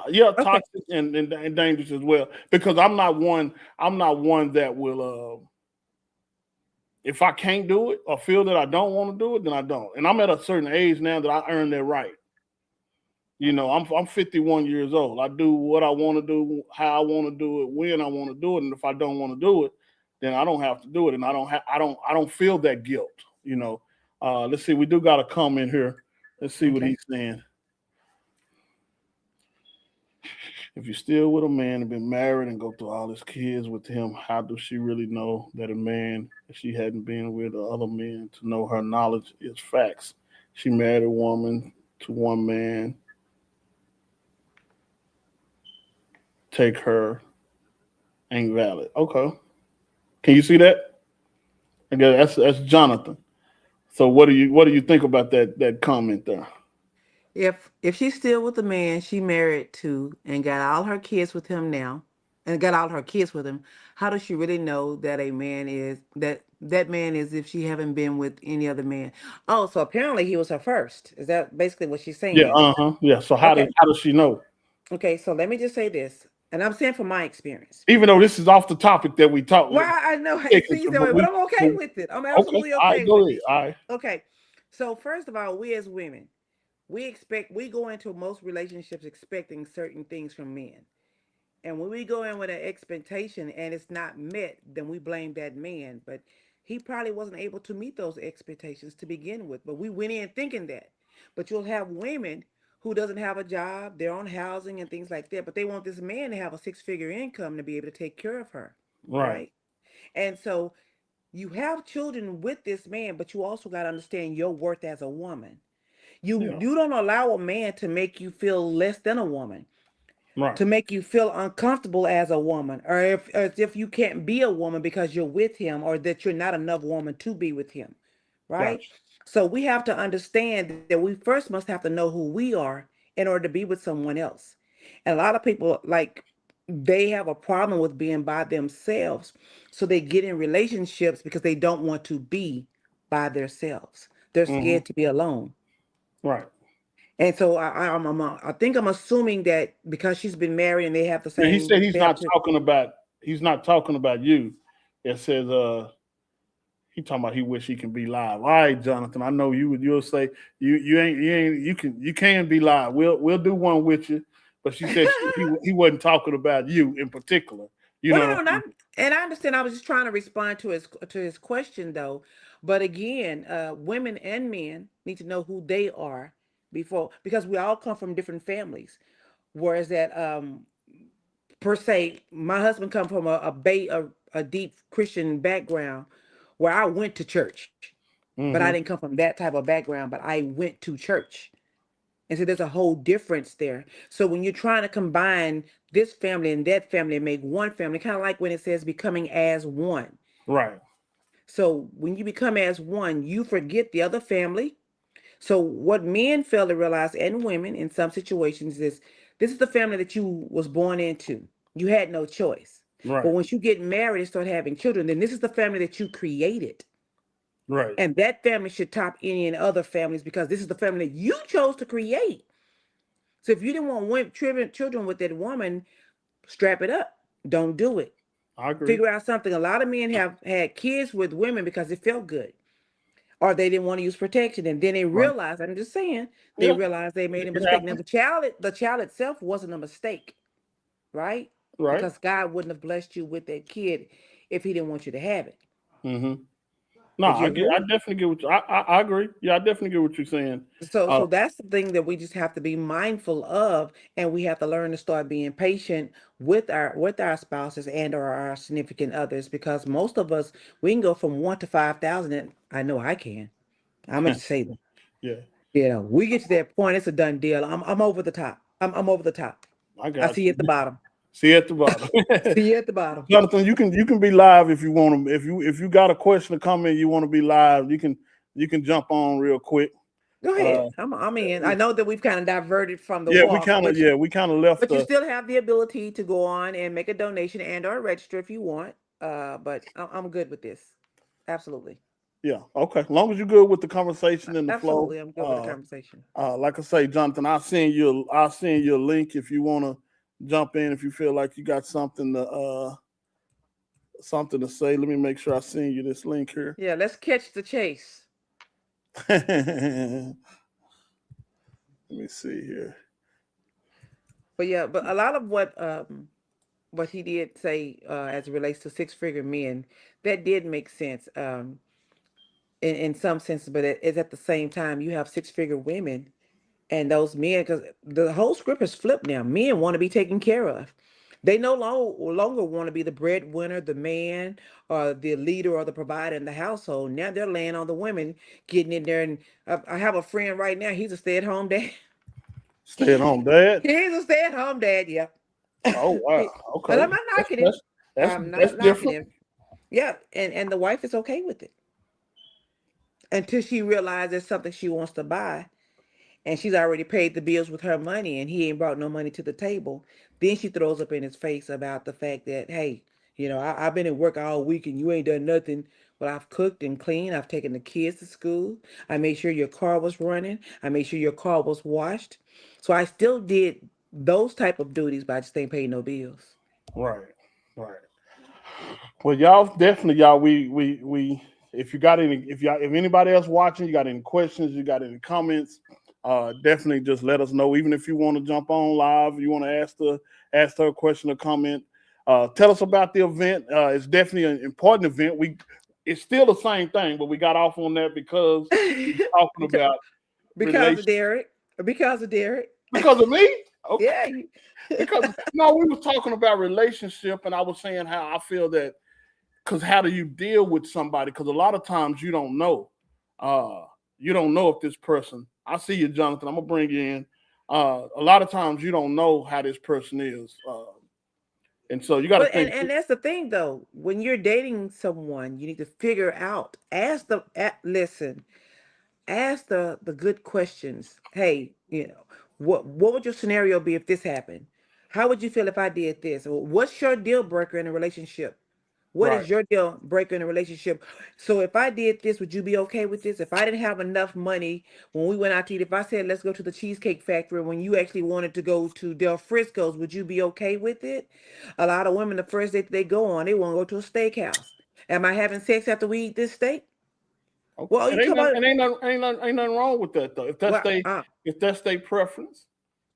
Yeah, Okay. toxic and dangerous as well. Because I'm not one. I'm not one that will. If I can't do it or feel that I don't want to do it, then I don't. And I'm at a certain age now that I earned that right. You know, I'm 51 years old. I do what I want to do, how I want to do it, when I want to do it, and if I don't want to do it, then I don't have to do it, and I don't feel that guilt. You know. Let's see. We do got a comment here. Let's see what Okay. he's saying. If you're still with a man and been married and go through all his kids with him, how does she really know that a man that she hadn't been with or other men to know her knowledge is facts? She married a woman to one man, take her ain't valid. Okay. Can you see that? Again, that's Jonathan. So what do you think about that comment there? If she's still with the man she married to and got all her kids with him now, and got all her kids with him, how does she really know that a man is that man is if she haven't been with any other man? Oh, so apparently he was her first. Is that basically what she's Yeah, saying? yeah. So Okay. how does she know? Okay, so let me just say this, and I'm saying from my experience. Even though this is off the topic that we talked, Well, I know it taking seems to, that way, but I'm okay with it. I'm okay. absolutely All right, okay go with ahead. it. All right. Okay. So first of all, we as women, we go into most relationships expecting certain things from men. And when we go in with an expectation and it's not met, then we blame that man. But he probably wasn't able to meet those expectations to begin with. But we went in thinking that. But you'll have women who doesn't have a job, their own housing and things like that, but they want this man to have a six-figure income to be able to take care of her, Right. right? And so you have children with this man, but you also got to understand your worth as a woman. You Yeah. you don't allow a man to make you feel less than a woman, Right. to make you feel uncomfortable as a woman, or if as if you can't be a woman because you're with him, or that you're not enough woman to be with him, right? Gotcha. So we have to understand that we first must have to know who we are in order to be with someone else. And a lot of people, like, they have a problem with being by themselves, so they get in relationships because they don't want to be by themselves. They're Hmm. scared to be alone. Right. And so I think I'm assuming that because she's been married and they have the Now he same, said they have to. he's not talking about you. It says he talking about he wish he can be live. All right, Jonathan. I know you'll say you ain't you can be live. We'll do one with you. But she said he wasn't talking about you in particular. You Well, know no, what no, I not, mean? and I understand. I was just trying to respond to his question though. But again, women and men need to know who they are before, because we all come from different families. Whereas that per se, my husband come from a deep Christian background where I went to church, but I didn't Mm-hmm. come from that type of background. But I went to church. And so there's a whole difference there. So when you're trying to combine this family and that family and make one family, kind of like when it says becoming as one. Right. So when you become as one, you forget the other family. So what men fail to realize, and women in some situations, is this is the family that you was born into. You had no choice. But Right. once you get married and start having children, then this is the family that you created. Right. And that family should top any and other families because this is the family that you chose to create. So if you didn't want children with that woman, strap it up. Don't do it. I agree. Figure out something. A lot of men have had kids with women because it felt good, or they didn't want to use protection, and then they Right. realized. I'm just saying, they Yeah. realized they made It a can mistake. Now happen. the child itself wasn't a mistake, right? Right. Because God wouldn't have blessed you with that kid if He didn't want you to have it. Mm-hmm. No, Would you I agree? definitely get what I agree. Yeah, I definitely get what you're saying. So Uh, that's the thing that we just have to be mindful of, and we have to learn to start being patient with our spouses and or our significant others, because most of us, we can go from 1 to 5,000. And I know I can. I'm gonna say that. yeah, We get to that point, it's a done deal. I'm over the top. I'm over the top. I I got see you you. at the bottom. See you at the bottom. See you at the bottom. Jonathan, you can be live if you want to. If you got a question to come in, you want to be live, you can jump on real quick. Go Uh, ahead. I'm in. I know that we've kind of diverted from the yeah, walk, we kind of left but you the still have the ability to go on and make a donation and or register if you want. But I'm good with this. Absolutely. yeah, okay. As long as you're good with the conversation and the flow. Absolutely. I'm good with the conversation. Like I say, Jonathan, I'll send you a link if you want to jump in if you feel like you got something to say. Let me make sure I send you this link here. Yeah, let's catch the chase. Let me see here. But yeah, but a lot of what he did say as it relates to six-figure men, that did make sense in some senses, but it is at the same time you have six-figure women and those men, because the whole script is flipped now. Men want to be taken care of. They no longer want to be the breadwinner, the man, or the leader or the provider in the household. Now they're laying on the women, getting in there. And I have a friend right now. He's a stay-at-home dad. Stay at home, Dad. He's a stay-at-home dad. Yep. Oh wow. And Okay. I'm not knocking him. I'm That's not knocking different. him. Yeah, and the wife is okay with it until she realizes something she wants to buy. and she's already paid the bills with her money and he ain't brought no money to the table, then she throws up in his face about the fact that, hey, I've been at work all week and you ain't done nothing. Well, I've cooked and cleaned. I've taken the kids to school. I made sure your car was running. I made sure your car was washed. So I still did those type of duties, but I just ain't paid no bills. Right, right. Well, y'all definitely, y'all. We. If you got any, if anybody else watching, you got any questions, you got any comments, definitely just let us know. Even if you want to jump on live, you want to ask her a question or comment. Tell us about the event. It's definitely an important event. It's still the same thing, but we got off on that because we were talking because about because of relations. Derek. Because of Derek. Because of me? Okay. Yeah. Because no, we were talking about relationship, and I was saying how I feel that because how do you deal with somebody? Because a lot of times you don't know. Uh, you don't know if this person. I see you, Jonathan. I'm gonna bring you in. A lot of times you don't know how this person is, and so you got to But and think. and that's the thing though. When you're dating someone, you need to figure out. Listen. Ask the good questions. Hey, what would your scenario be if this happened? How would you feel if I did this? Or what's your deal breaker in a relationship? What Right. is your deal breaker in a relationship? So if I did this, would you be okay with this? If I didn't have enough money when we went out to eat, if I said let's go to the Cheesecake Factory when you actually wanted to go to Del Frisco's, would you be okay with it? A lot of women, the first date they go on, they want to go to a steakhouse. Am I having sex after we eat this steak? Okay. Well, It you ain't talk nothing, about ain't nothing wrong with that though. well, If that's their preference,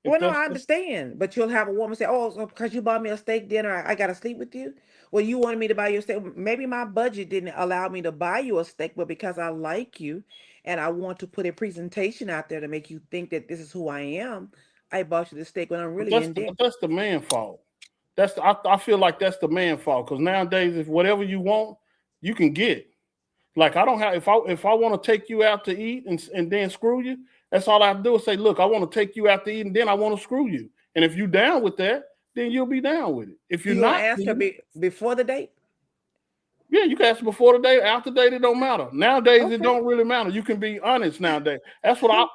if well, no, that's I understand, but you'll have a woman say, "Oh, so because you bought me a steak dinner, I got to sleep with you." Well, you wanted me to buy you a steak. Maybe my budget didn't allow me to buy you a steak, but because I like you and I want to put a presentation out there to make you think that this is who I am, I bought you the steak when I'm really in debt. that's the man fault. I feel like that's the man fault because nowadays if whatever you want, you can get. Like I don't have if I want to take you out to eat and then screw you, that's all I have to do is say, look, I want to take you out to eat and then I want to screw you. And if you down with that, then you'll be down with it. If you're You gonna not, ask then her you before the date? yeah, you can ask before the date, after the date, it don't matter. Nowadays, it Okay. don't really matter. You can be honest nowadays. That's what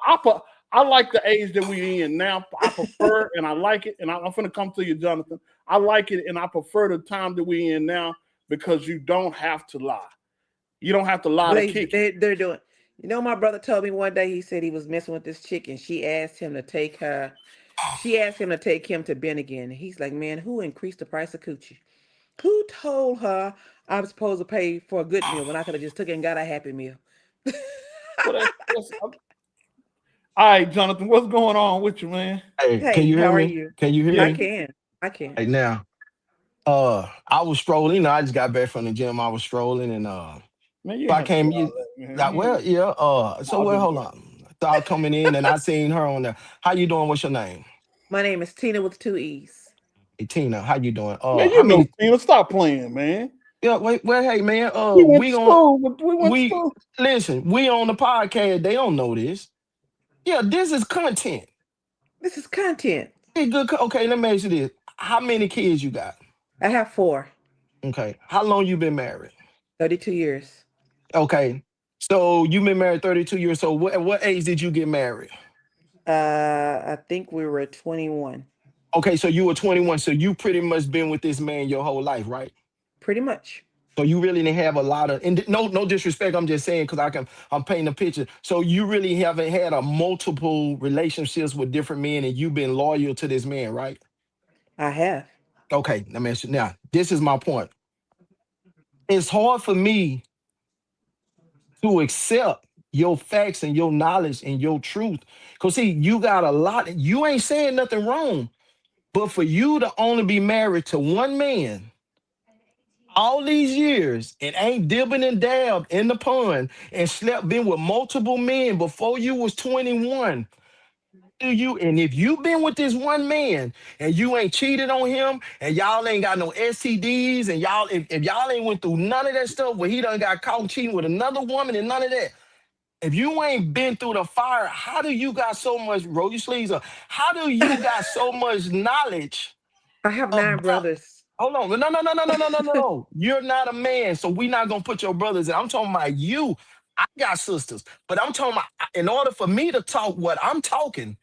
I like the age that we in now. I prefer and I like it. And I'm gonna come to you, Jonathan. I like it and I prefer the time that we in now because you don't have to lie. You don't have to lie But to they kick it. they they're doing. My brother told me one day he said he was messing with this chick and she asked him to take her. She asked him to take him to Bennigan. And he's like, man, who increased the price of coochie? Who told her I'm supposed to pay for a good meal when I could have just took it and got a happy meal? Well, all right, Jonathan. What's going on with you, man? Hey, can Hey, you how hear are me? you? Can you hear I Yeah, me can. I can. right now? I was strolling. I just got back from the gym. I was strolling, and man, you so ain't I have to came. do all that, man. Like, well, yeah. So I'll well, just hold on. Thought coming in, and I seen her on there. How you doing? What's your name? My name is Tina with two E's. Hey, Tina. How you doing? man, How you know, many? Tina, stop playing, man. Yeah, wait. Well, hey, man. We went We to on. school, but we went to We school. listen. We on the podcast. They don't know this. Yeah, this is content. This is content. Hey, good. Okay, let me ask you this. How many kids you got? I have four, Okay. How long you been married? 32 years. Okay. So you've been married 32 years. So what age did you get married? I think we were 21. Okay, so you were 21. So you pretty much been with this man your whole life, right? Pretty much. So you really didn't have a lot of, and no disrespect, I'm just saying because I'm painting a picture. So you really haven't had a multiple relationships with different men and you've been loyal to this man, right? I have. Okay, let me ask you now. This is my point. It's hard for me to accept your facts and your knowledge and your truth. Cause see, you got a lot, you ain't saying nothing wrong. But for you to only be married to one man all these years and ain't dibbing and dabbed in the pond and slept been with multiple men before you was 21. Do you and if you been with this one man and you ain't cheated on him and y'all ain't got no STDs and y'all if y'all ain't went through none of that stuff where he done got caught cheating with another woman and none of that. If you ain't been through the fire, how do you got so much roll your sleeves up? How do you got so much knowledge I have nine about brothers. hold on. No. You're not a man, so we not gonna put your brothers in. I'm talking about you. I got sisters, but I'm talking about in order for me to talk what I'm talking,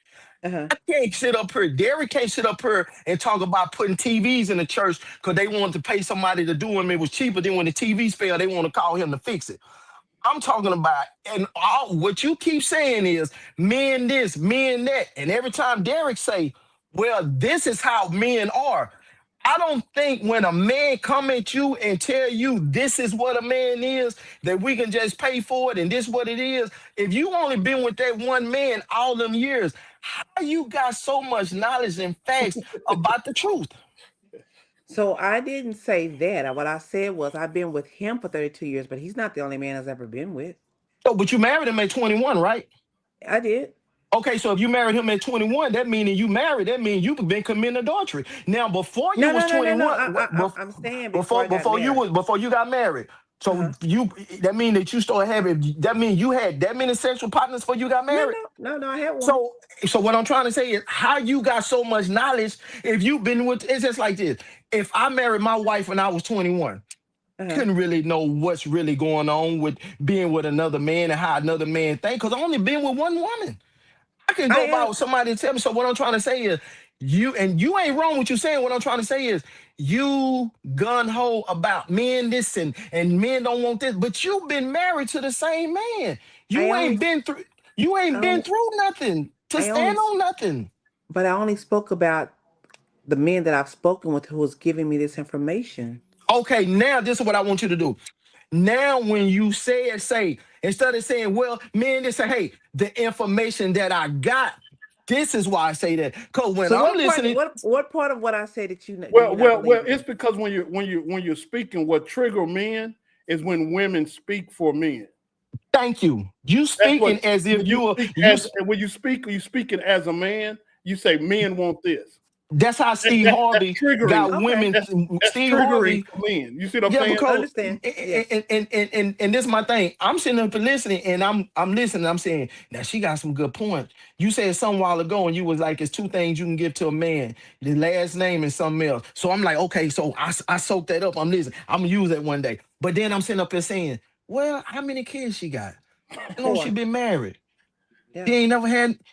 Uh-huh. I can't sit up here. Derek can't sit up here and talk about putting TVs in the church because they wanted to pay somebody to do them. It was cheaper. Then when the TVs fail, they want to call him to fix it. I'm talking about, and all what you keep saying is men this, men that, and every time Derek say, "Well, this is how men are." I don't think when a man come at you and tell you this is what a man is, that we can just pay for it and this what it is. If you only been with that one man all them years, how you got so much knowledge and facts about the truth? So I didn't say that. What I said was I've been with him for 32 years, but he's not the only man I've ever been with. So, but you married him at 21, right? I did. Okay, so if you married him at 21, that meaning you married, that means you've been committing adultery. Now, before you No, was no, no, no, no. 21, I'm saying before I got married. before you got married. So Uh-huh. you that means that you started having that means you had that many sexual partners before you got No, married. no, no, no. I had one. So what I'm trying to say is how you got so much knowledge if you've been with it's just like this. If I married my wife when I was 21, Uh-huh. couldn't really know what's really going on with being with another man and how another man think because I only been with one woman. I can I go by am. what somebody tell me. So what I'm trying to say is you ain't wrong what you saying. What I'm trying to say is you gun ho about men this and men don't want this, but you've been married to the same man. I You only, ain't been through you I ain't been only, through nothing to I only, stand on nothing. but I only spoke about the men that I've spoken with who was giving me this information. Okay, now this is what I want you to do. Now, when you say instead of saying, well, man, they say, hey, the information that I got, this is why I say that. Because when So I'm what part? listening, What part of what I said that do Well, you not well, believe well. me? It's because when you're speaking, what trigger men is when women speak for men. thank you. You That's what speaking as if when you you are speak you. as and when you speak, you speaking as a man. You say men want this. That's how That, Steve that's Harvey got triggering. Okay, women. That's Steve triggering Harvey, for men. You see what I'm yeah, saying? because understand? Yes. and this is my thing. I'm sitting up and listening, and I'm listening. I'm saying now she got some good points. You said some while ago, and you was like, "It's two things you can give to a man: the last name and something else." So I'm like, okay, so I soaked that up. I'm listening. I'm gonna use that one day. But then I'm sitting up there saying, "Well, how many kids she got? How long she 4. been married? Yeah.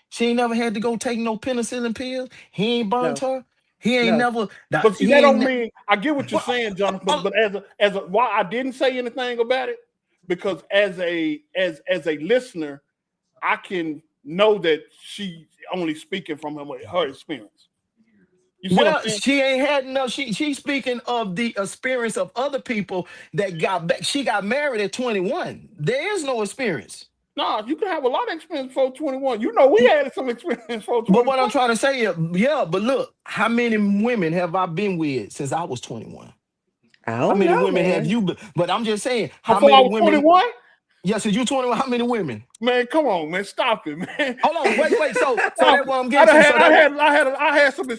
She ain't never had to go take no penicillin pills. He ain't burnt No. her. He ain't No. never. But see, He that ain't. don't mean I get what you're Well, saying, Jonathan. I'm, But as a why I didn't say anything about it because as a listener, I can know that she only speaking from her experience. You see what I'm well, saying? she ain't had no. She's speaking of the experience of other people that got back. She got married at 21. There is no experience. No, you can have a lot of experience before 21. You know, we had some experience before But what I'm 21. trying to say is, yeah. But look, how many women have I been with since I was 21? I How don't many know, women have man. you been? But I'm just saying, how Before I many was women? 21? Yes, yeah, so you 21. How many women? Man, come on, man. Stop it, man. Hold on, wait. So Stop that's it. what I'm getting to. So that I had some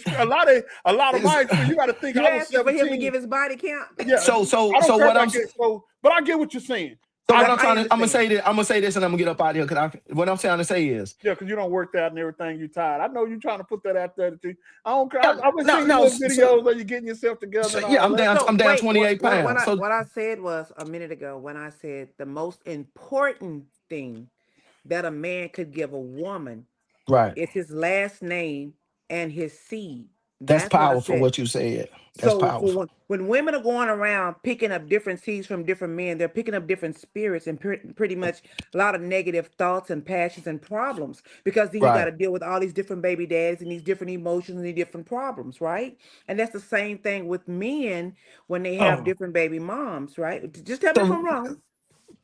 a lot of is my experience. You got to think You I was asking for him to 17. give his body count? Yeah, so so I don't so care what I'm about get so, but I get what you're saying. so I what I, I'm just I trying to I'm gonna understand. say this, and I'm gonna get up out of here because what I'm trying to say is yeah, because you don't work out and everything. You tired. I know you're trying to put that out there. I don't care. yeah, I've been no seeing your no little so, videos where you're getting yourself together so and yeah all that. So I'm down wait, 28 pounds. So what I said was a minute ago when I said the most important thing that a man could give a woman right, is his last name and his seed. that's That's what I powerful said. what you said. That's So for powerful. when women are going around picking up different seeds from different men, they're picking up different spirits and pretty much a lot of negative thoughts and passions and problems because then you got Right. to deal with all these different baby daddies and these different emotions and these different problems, right? And that's the same thing with men when they have Oh, different baby moms, right? Just tell me if so I'm wrong.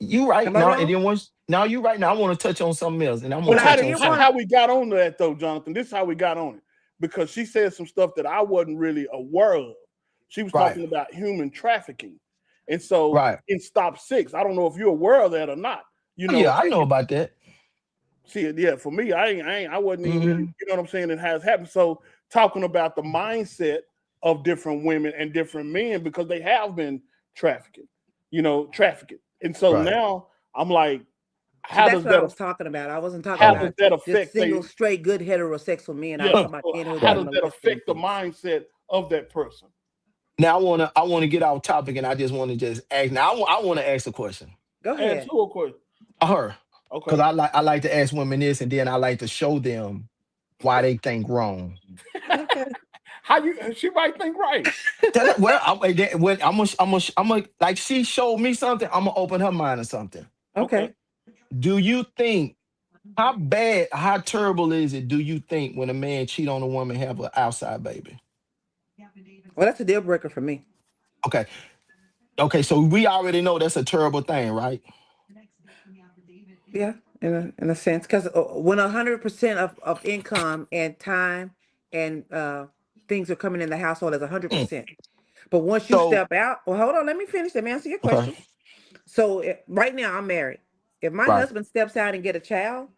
you right Am I now, and wrong? then once now you right now. I want to touch on something else, and I'm gonna But But I how touch did on did how, want something. how to. we got on that though, Jonathan? This is how we got on it because she said some stuff that I wasn't really aware of. She was Right, talking about human trafficking, and so right. in StopSix, I don't know if you're aware of that or not. You Oh yeah, know, I know about that. see, yeah, for me, I wasn't even really, Hmm. you know what I'm saying? It has happened. So talking about the mindset of different women and different men because they have been trafficking, trafficking, and so Right. now I'm like, So how that's does what I that was talking about. I wasn't talking how Oh, does about that just affect they single, straight, good heterosexual men. I yeah? was huh, talking about So men who are how right. doing does that molesting affect the things. mindset of that person? Now I want to get off topic, and I just want to just ask. Now I want to ask a question. Go Ask ahead. who a question. Her. Because Okay. I like to ask women this, and then I like to show them why they think wrong. Okay. How you? She might think right. Well, I'm gonna like she showed me something. I'm gonna open her mind to something. Okay. Okay. Do you think how bad, how terrible is it? Do you think when a man cheat on a woman have an outside baby? Well, that's a deal breaker for me. Okay, okay, so we already know that's a terrible thing, right? Yeah, in a sense, because when 100% of income and time and things are coming in the household as Mm. 100%. But once you So step out, well, hold on, let me finish. Let me answer your okay, question. So right now I'm married. If my right. husband steps out and get a child,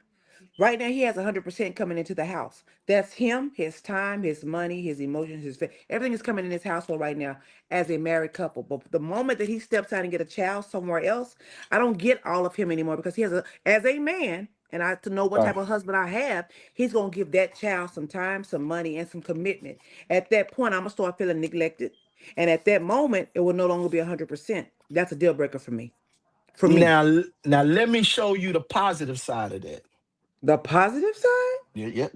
right now, he has 100% coming into the house. That's him, his time, his money, his emotions, everything is coming in his household right now as a married couple. But the moment that he steps out and get a child somewhere else, I don't get all of him anymore because he has as a man, and I to know what Right. type of husband I have, he's gonna give that child some time, some money, and some commitment. At that point, I'm gonna start feeling neglected, and at that moment, it will no longer be 100%. That's a deal breaker for me. For me, Now let me show you the positive side of that. the positive side, Yeah, yeah,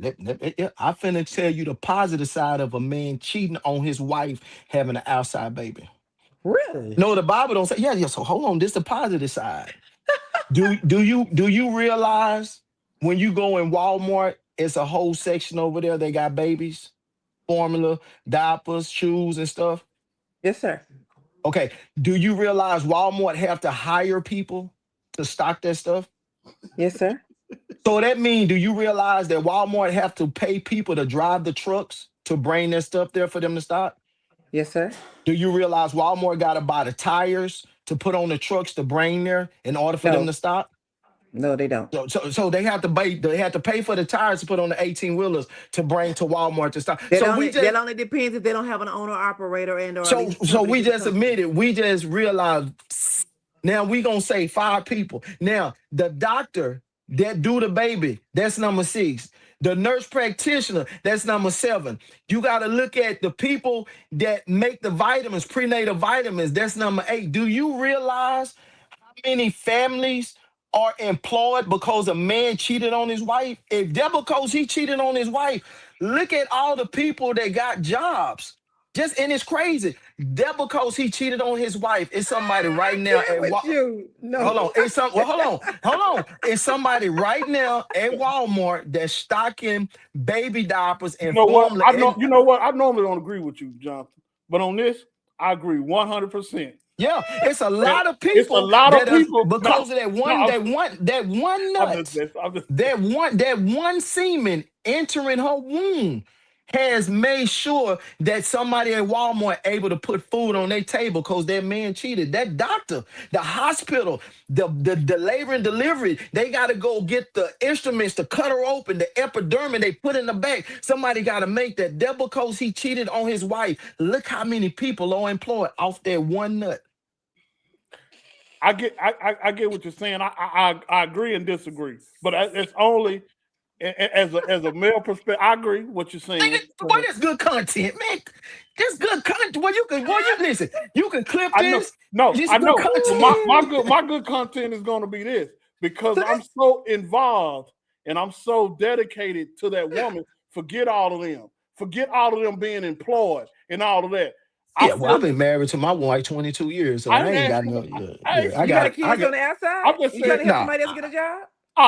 yeah. I finna tell you the positive side of a man cheating on his wife having an outside baby. really? No, the Bible don't say. Yeah, yeah. So hold on, this the positive side. Do you realize when you go in Walmart, it's a whole section over there. They got babies, formula, diapers, shoes, and stuff. Yes, sir. Okay. Do you realize Walmart have to hire people to stock that stuff? Yes, sir. So that means, do you realize that Walmart have to pay people to drive the trucks to bring their stuff there for them to stock? Yes, sir. Do you realize Walmart got to buy the tires to put on the trucks to bring there in order for them No, to stock? no, they don't. So they have to pay for the tires to put on the 18 wheelers to bring to Walmart to stock. That only depends if they don't have an owner operator and or a leasing So company we to the just company. admitted, we just realized now we gonna say five people. Now the doctor that do the baby, that's number six. The nurse practitioner, that's number seven. You got to look at the people that make the vitamins, prenatal vitamins. That's number eight. Do you realize many families are employed because a man cheated on his wife? If that because he cheated on his wife, look at all the people that got jobs. Just and it's crazy. That because he cheated on his wife, it's somebody right I now can't at with you. No. hold on. It's some well, hold on. It's somebody right now at Walmart that's stocking baby diapers You and know what? formula I know. and You know what? I normally don't agree with you, Jonathan, but on this, I agree 100%. yeah, it's a And lot of it's a people lot of that are people. No, because of no, that one I'm just nut, messing. I'm just. that one semen entering her womb has made sure that somebody at Walmart able to put food on their table because that man cheated. That doctor, the hospital, the labor and delivery, they got to go get the instruments to cut her open, the epidermis they put in the back. Somebody got to make that. That because he cheated on his wife. Look how many people are employed off that one nut. I get what you're saying. I agree and disagree, but it's only as a male perspective. I agree what you're saying. Boy, that's good content, man. That's good content. Boy, you listen. You can clip I know. this. No, This is I good know. But content. my good content is going to be this because So I'm that's so involved and I'm so dedicated to that woman. Forget all of them. Forget all of them being employed and all of that. I yeah. Well, I've first been married to my wife 22 years, so I I didn't ain't ask got you. no. Yeah, I yeah. asked you You that. got kids I on the outside? I'm just You saying. trying to help nah. somebody else get a job?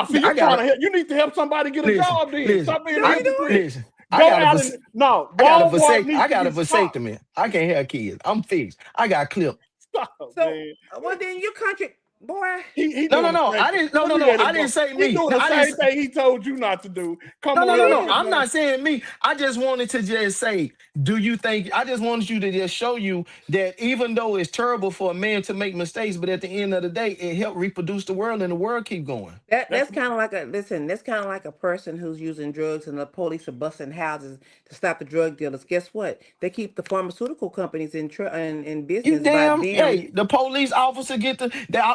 See, I you trying got to help. You need to help somebody get a listen, job. Then listen. stop being Is a that I what you doing? hypocrite. listen. Go out and no. Walmart I needs to got a be stopped. vasectomy. I can't have kids. I'm fixed. I got clipped. Stop, So, man. well, then your country, boy. He No, no, doing the no. same I thing. didn't. No, Let no, me no. let I him didn't go. say He me. doing No, the I didn't. same thing he told you not to do. Come No, no, on He no, here, no. is I'm though. not saying me. I just wanted to just say, do you think I just wanted you to just show you that even though it's terrible for a man to make mistakes, but at the end of the day, it helped reproduce the world and the world keep going. That's That's kind of like a listen. That's kind of like a person who's using drugs and the police are busting houses to stop the drug dealers. Guess what? They keep the pharmaceutical companies in You business by damn, them. hey, the police officer get the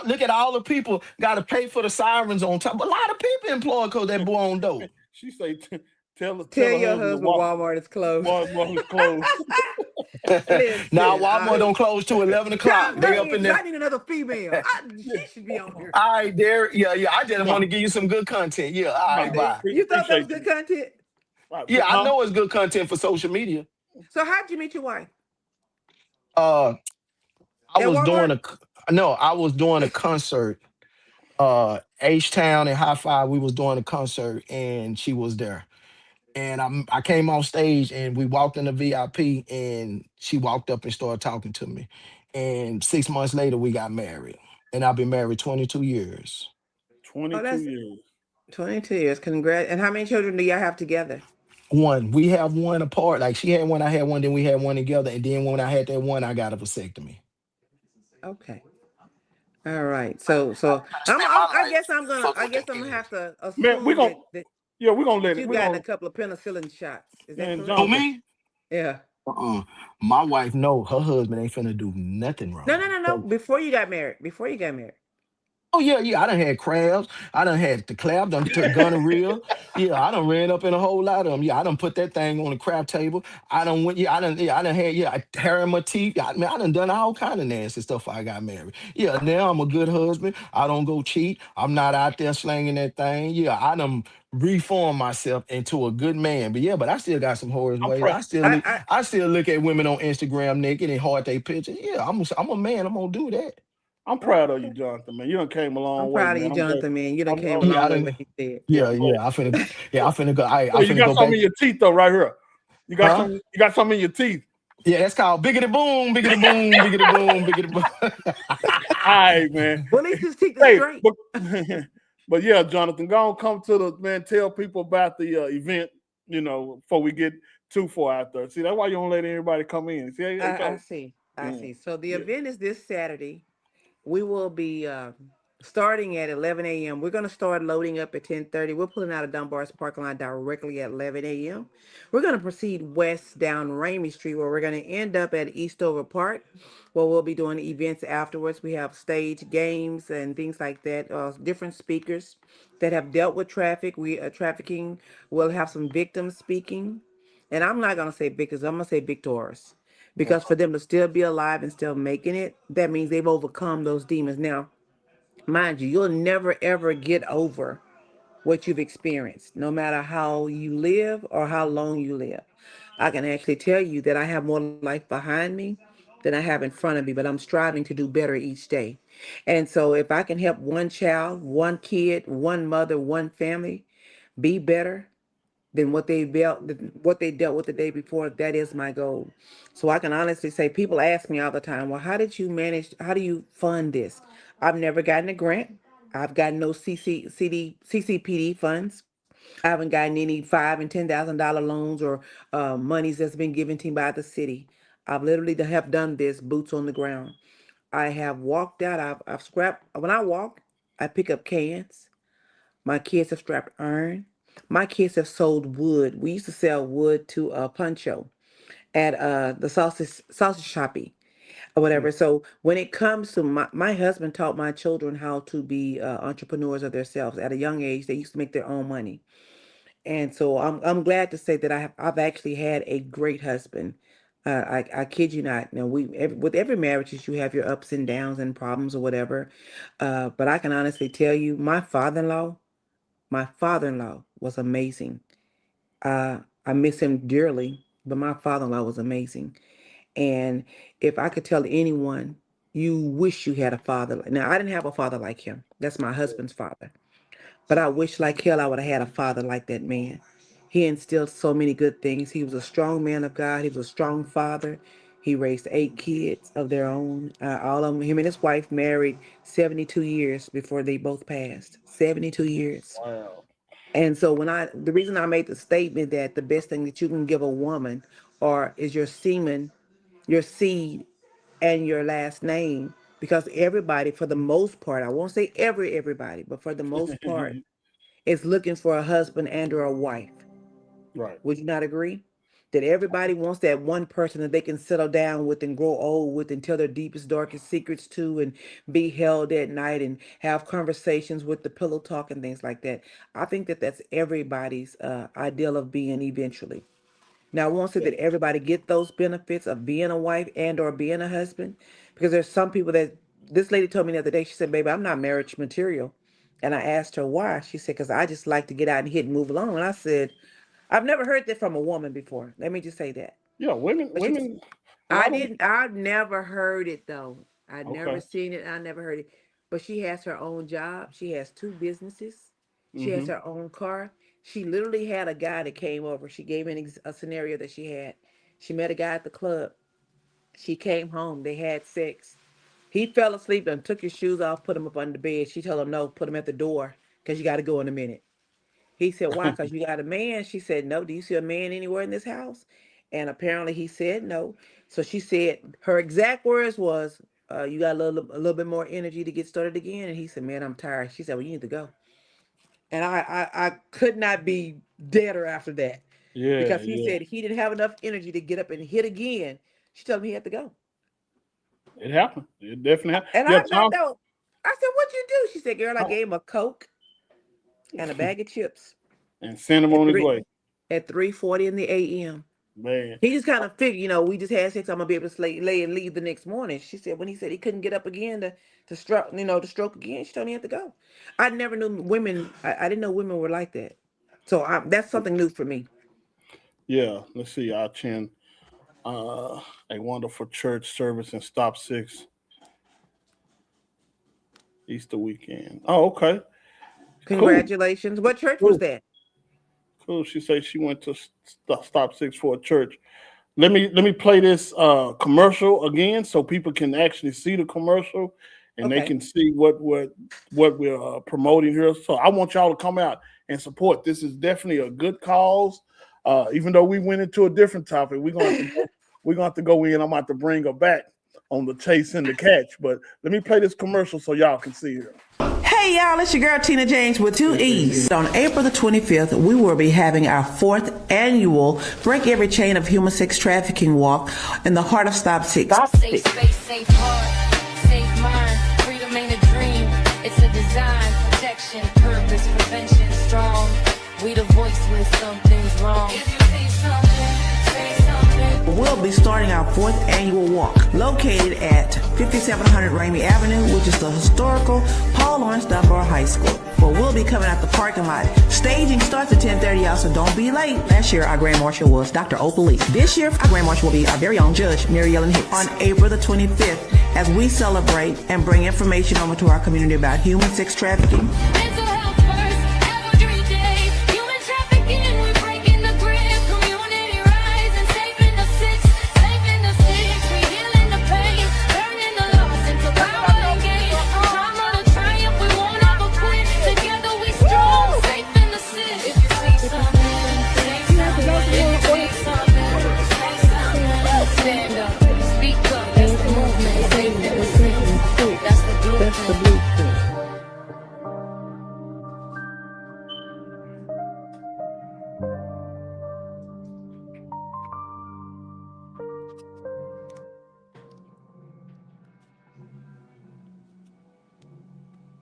look at all the people got to pay for the sirens on top. A lot of people employed because that boy on dope. she say. Tell Tell her your husband to husband walk. Walmart is closed. Walmart is closed. Now Listen, Walmart don't close till 11 o'clock. tap They her up in in because there. I need another female. She should be on here. All right, there. Yeah, yeah. I just want No, to give you some good content. Yeah. All no, right, bye. You thought that was appreciate good you. content? Yeah, I Huh? know it's good content for social media. So how'd you meet your wife? Uh, I At was doing Walmart? a no, I was doing a concert. H Town and High Five. We was doing a concert, and she was there. And I came on stage, and we walked in the VIP, and she walked up and started talking to me. And 6 months later, we got married, and I've been married 22 years. Oh, 22 that's years. 22 years. Congrats. And how many children do y'all have together? One, we have one apart. Like she had one, I had one, then we had one together, and then when I had that one, I got a vasectomy. Okay. All right. So I spent I my life guess I'm gonna fucking with them kids. have to Man, assume yeah, we're gonna let that it. you We're gotten a gonna, couple of penicillin shots. Is that man, correct? Who Jonathan. me? Yeah. Uh-uh. My wife, no, her husband ain't finna do nothing No, no, wrong. no, no. Before you got married. Before you got married. Oh yeah, yeah. I done had crabs. I done had the clap. Done took gonorrhea. Yeah, I done ran up in a whole lot of them. Yeah, I done put that thing on the crab table. I done went. Yeah, I done. Yeah, I done had. Yeah, hair in my teeth. Yeah, I mean, I done all kind of nasty stuff. Before I got married. Yeah, now I'm a good husband. I don't go cheat. I'm not out there slanging that thing. Yeah, I done reformed myself into a good man. But yeah, but I still got some horrors I'm ways. proud. I still look at women on Instagram naked and heart they pictures. Yeah, I'm a man. I'm gonna do that. I'm Oh, proud of you, okay. Jonathan. Man, you done came a I'm long way, proud of you, man. I'm glad. Jonathan, man. You done came a I'm Yeah, I long way, done. like you said. yeah. Yeah, So, yeah. I finna. Yeah, I finna go. I so you finna got go some back. in your teeth though, right here. You got Huh? some. You got some in your teeth. Yeah, that's called biggity boom, biggity boom, biggity boom, biggity boom. All right, man. Well, at least his teeth are Hey, straight. but but yeah, Jonathan, go on, come to the man. Tell people about the event. Before we get too far out there. See, that's why you don't let everybody come in. See, they I go. see. I Mm, see. So the yeah. event is this Saturday. We will be starting at 11 a.m. We're going to start loading up at 10:30. We're pulling out of Dunbar's parking lot directly at 11 a.m. We're going to proceed west down Ramey Street, where we're going to end up at Eastover Park, where we'll be doing events afterwards. We have stage games and things like that. Different speakers that have dealt with trafficking. We'll have some victims speaking, and I'm not going to say victims. I'm going to say victors, because Okay. for them to still be alive and still making it, that means they've overcome those demons. Now, mind you, you'll never ever get over what you've experienced, no matter how you live or how long you live. I can actually tell you that I have more life behind me than I have in front of me, but I'm striving to do better each day. And so if I can help one child, one kid, one mother, one family be better than what they dealt with the day before, that is my goal. So I can honestly say, people ask me all the time, well, how do you fund this? I've never gotten a grant. I've gotten no CCPD funds. I haven't gotten any $5,000 and $10,000 loans or monies that's been given to me by the city. I've literally have done this boots on the ground. I have walked out. I've scrapped. When I walk, I pick up cans. My kids have strapped iron. My kids have sold wood. We used to sell wood to Puncho at the sausage shoppy or Mm. whatever. So when it comes to my husband taught my children how to be entrepreneurs of themselves at a young age. They used to make their own money, and so I'm glad to say that I've actually had a great husband. I kid you not. Now with every marriage, you have your ups and downs and problems or whatever. But I can honestly tell you, my father-in-law was amazing. I miss him dearly, but my father-in-law was amazing. And if I could tell anyone, you wish you had a father. Now, I didn't have a father like him. That's my husband's father. But I wish like hell I would have had a father like that man. He instilled so many good things. He was a strong man of God. He was a strong father. He raised 8 kids of their own. All of them, him and his wife married 72 years before they both passed. 72 years. Wow. And so the reason I made the statement that the best thing that you can give a woman or is your semen, your seed, and your last name, because everybody, for the most part, I won't say everybody, but for the most part, is looking for a husband and or a wife. Right. Would you not agree? That everybody wants that one person that they can settle down with and grow old with and tell their deepest, darkest secrets to and be held at night and have conversations with the pillow talk and things like that. I think that that's everybody's ideal of being eventually. Now, I won't say Yeah. that everybody get those benefits of being a wife and or being a husband, because there's some people that this lady told me the other day. She said, "Baby, I'm not marriage material," and I asked her why. She said, "Because I just like to get out and hit and move along." And I said, "I've never heard that from a woman before. Let me just say that." Yeah, women, But she, women, a I lot of didn't. I've never heard it though. I never okay. seen it. I never heard it. But she has her own job. She has two businesses. She has Mm-hmm. her own car. She literally had a guy that came over. She gave me a scenario that she had. She met a guy at the club. She came home. They had sex. He fell asleep and took his shoes off, put him up under the bed. She told him no, put him at the door because you got to go in a minute. He said, why? Because you got a man. She said, no. Do you see a man anywhere in this house? And apparently he said no. So she said, her exact words was, you got a little bit more energy to get started again. And he said, man, I'm tired. She said, well, you need to go. And I could not be deader after that Yeah, because he yeah. said he didn't have enough energy to get up and hit again. She told him he had to go. It happened. It definitely happened. And Yeah, I thought Tom. that was, I said, what'd you do? She said, girl, I Oh, gave him a Coke and a bag of chips and send him at on his three way. at 3:40 in the AM. Man. He just kind of figured, we just had sex. I'm gonna be able to lay and leave the next morning. She said when he said he couldn't get up again to stroke, to stroke again, she told me he had to go. I never knew women. I didn't know women were like that. So that's something new for me. Yeah. Let's see. I'll chin. Uh, a wonderful church service in StopSix Easter weekend. Oh, okay. Cool. Congratulations. What church was Cool. that? Cool. She said she went to StopSix for a church. Let me play this commercial again so people can actually see the commercial and they Okay. can see what we're promoting here. So I want y'all to come out and support. This is definitely a good cause. Even though we went into a different topic, we're going to have to go in. I'm about to bring her back on the chase and the catch. But let me play this commercial so y'all can see her. Hey y'all, it's your girl Tina James with two E's. On April the 25th, we will be having our fourth annual Break Every Chain of Human Sex Trafficking Walk in the heart of StopSix. Safe space, safe heart, safe mind. Freedom ain't a dream, it's a design. Protection, purpose, prevention, strong. We the voice when something's wrong. If you see something, say something. We'll be starting our fourth annual walk, located at 5700 Ramey Avenue, which is the historical Paul Lawrence Dunbar High School. But we'll be coming out the parking lot. Staging starts at 10:30, y'all, so don't be late. Last year, our Grand Marshal was Dr. Opal Lee. This year, our Grand Marshal will be our very own Judge, Mary Ellen Hicks. On April the 25th, as we celebrate and bring information over to our community about human sex trafficking. Mental health first, every day. Human trafficking, we breaking the grip. Community rising, safe in the six, safe in the six. We healing the pain, turning the loss into power and gain. Trauma to triumph, we won't ever quit. Together we strong, safe in the six. If you see something, say something. If you see something, say something. Stand up, speak up. That's the movement. Safe in the six. That's the blueprint.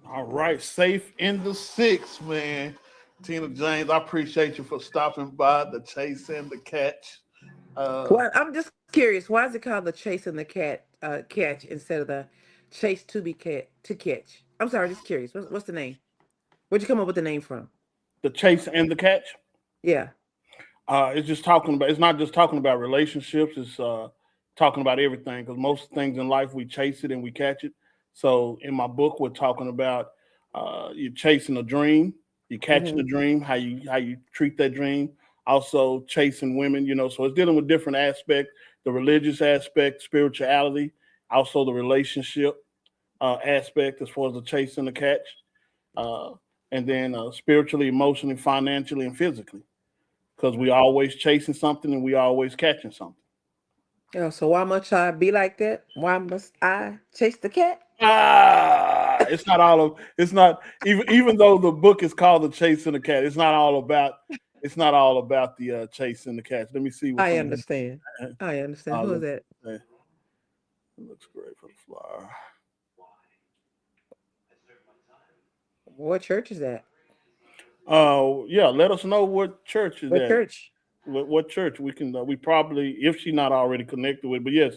All right, safe in the six, man. Tina James, I appreciate you for stopping by the chase and the catch. Uh, Well, I'm just curious. Why is it called the chase and the catch instead of the chase to be to catch? I'm sorry, just curious. What's the name? Where'd you come up with the name from? the chase and the catch. Yeah. It's just talking about. It's not just talking about relationships. It's talking about everything because most things in life we chase it and we catch it. So in my book, we're talking about you're chasing a dream, you're catching a Hmm. dream, how you treat that dream. Also chasing women, so it's dealing with different aspects: the religious aspect, spirituality, also the relationship aspect as far as the chase and the catch, uh, and then spiritually, emotionally, financially, and physically because we always chasing something and we always catching something. Yeah. So why must I be like that? Why must I chase the cat? It's not all of it's not even though the book is called The Chase and the Cat, it's not all about the chasing the cat. Let me see what's I on here. understand. I understand. Who is Look, that? it looks great for the flower. What church is that? Yeah, let us know what church is What that. church? What church we can? We probably, if she's not already connected with. But yes,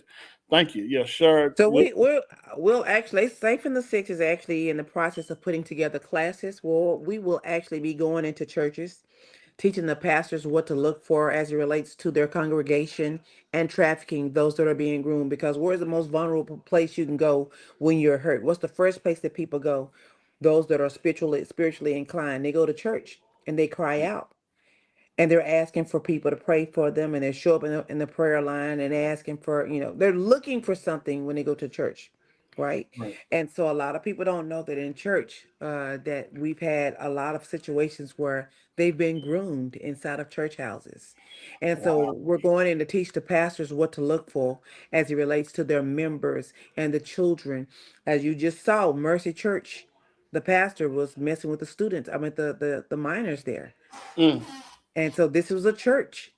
thank you. Yes, sure. So we'll actually Safe in the Six is actually in the process of putting together classes. Well, we will actually be going into churches, teaching the pastors what to look for as it relates to their congregation and trafficking those that are being groomed. Because where's the most vulnerable place you can go when you're hurt? What's the first place that people go? Those that are spiritually inclined, they go to church and they cry out and they're asking for people to pray for them, and they show up in the prayer line and asking for, they're looking for something when they go to church, right? Right. And so a lot of people don't know that in church, that we've had a lot of situations where they've been groomed inside of church houses. And so Wow. we're going in to teach the pastors what to look for as it relates to their members and the children. As you just saw, Mercy Church, the pastor was messing with the students, I mean the minors there. Mm, And so this was a church.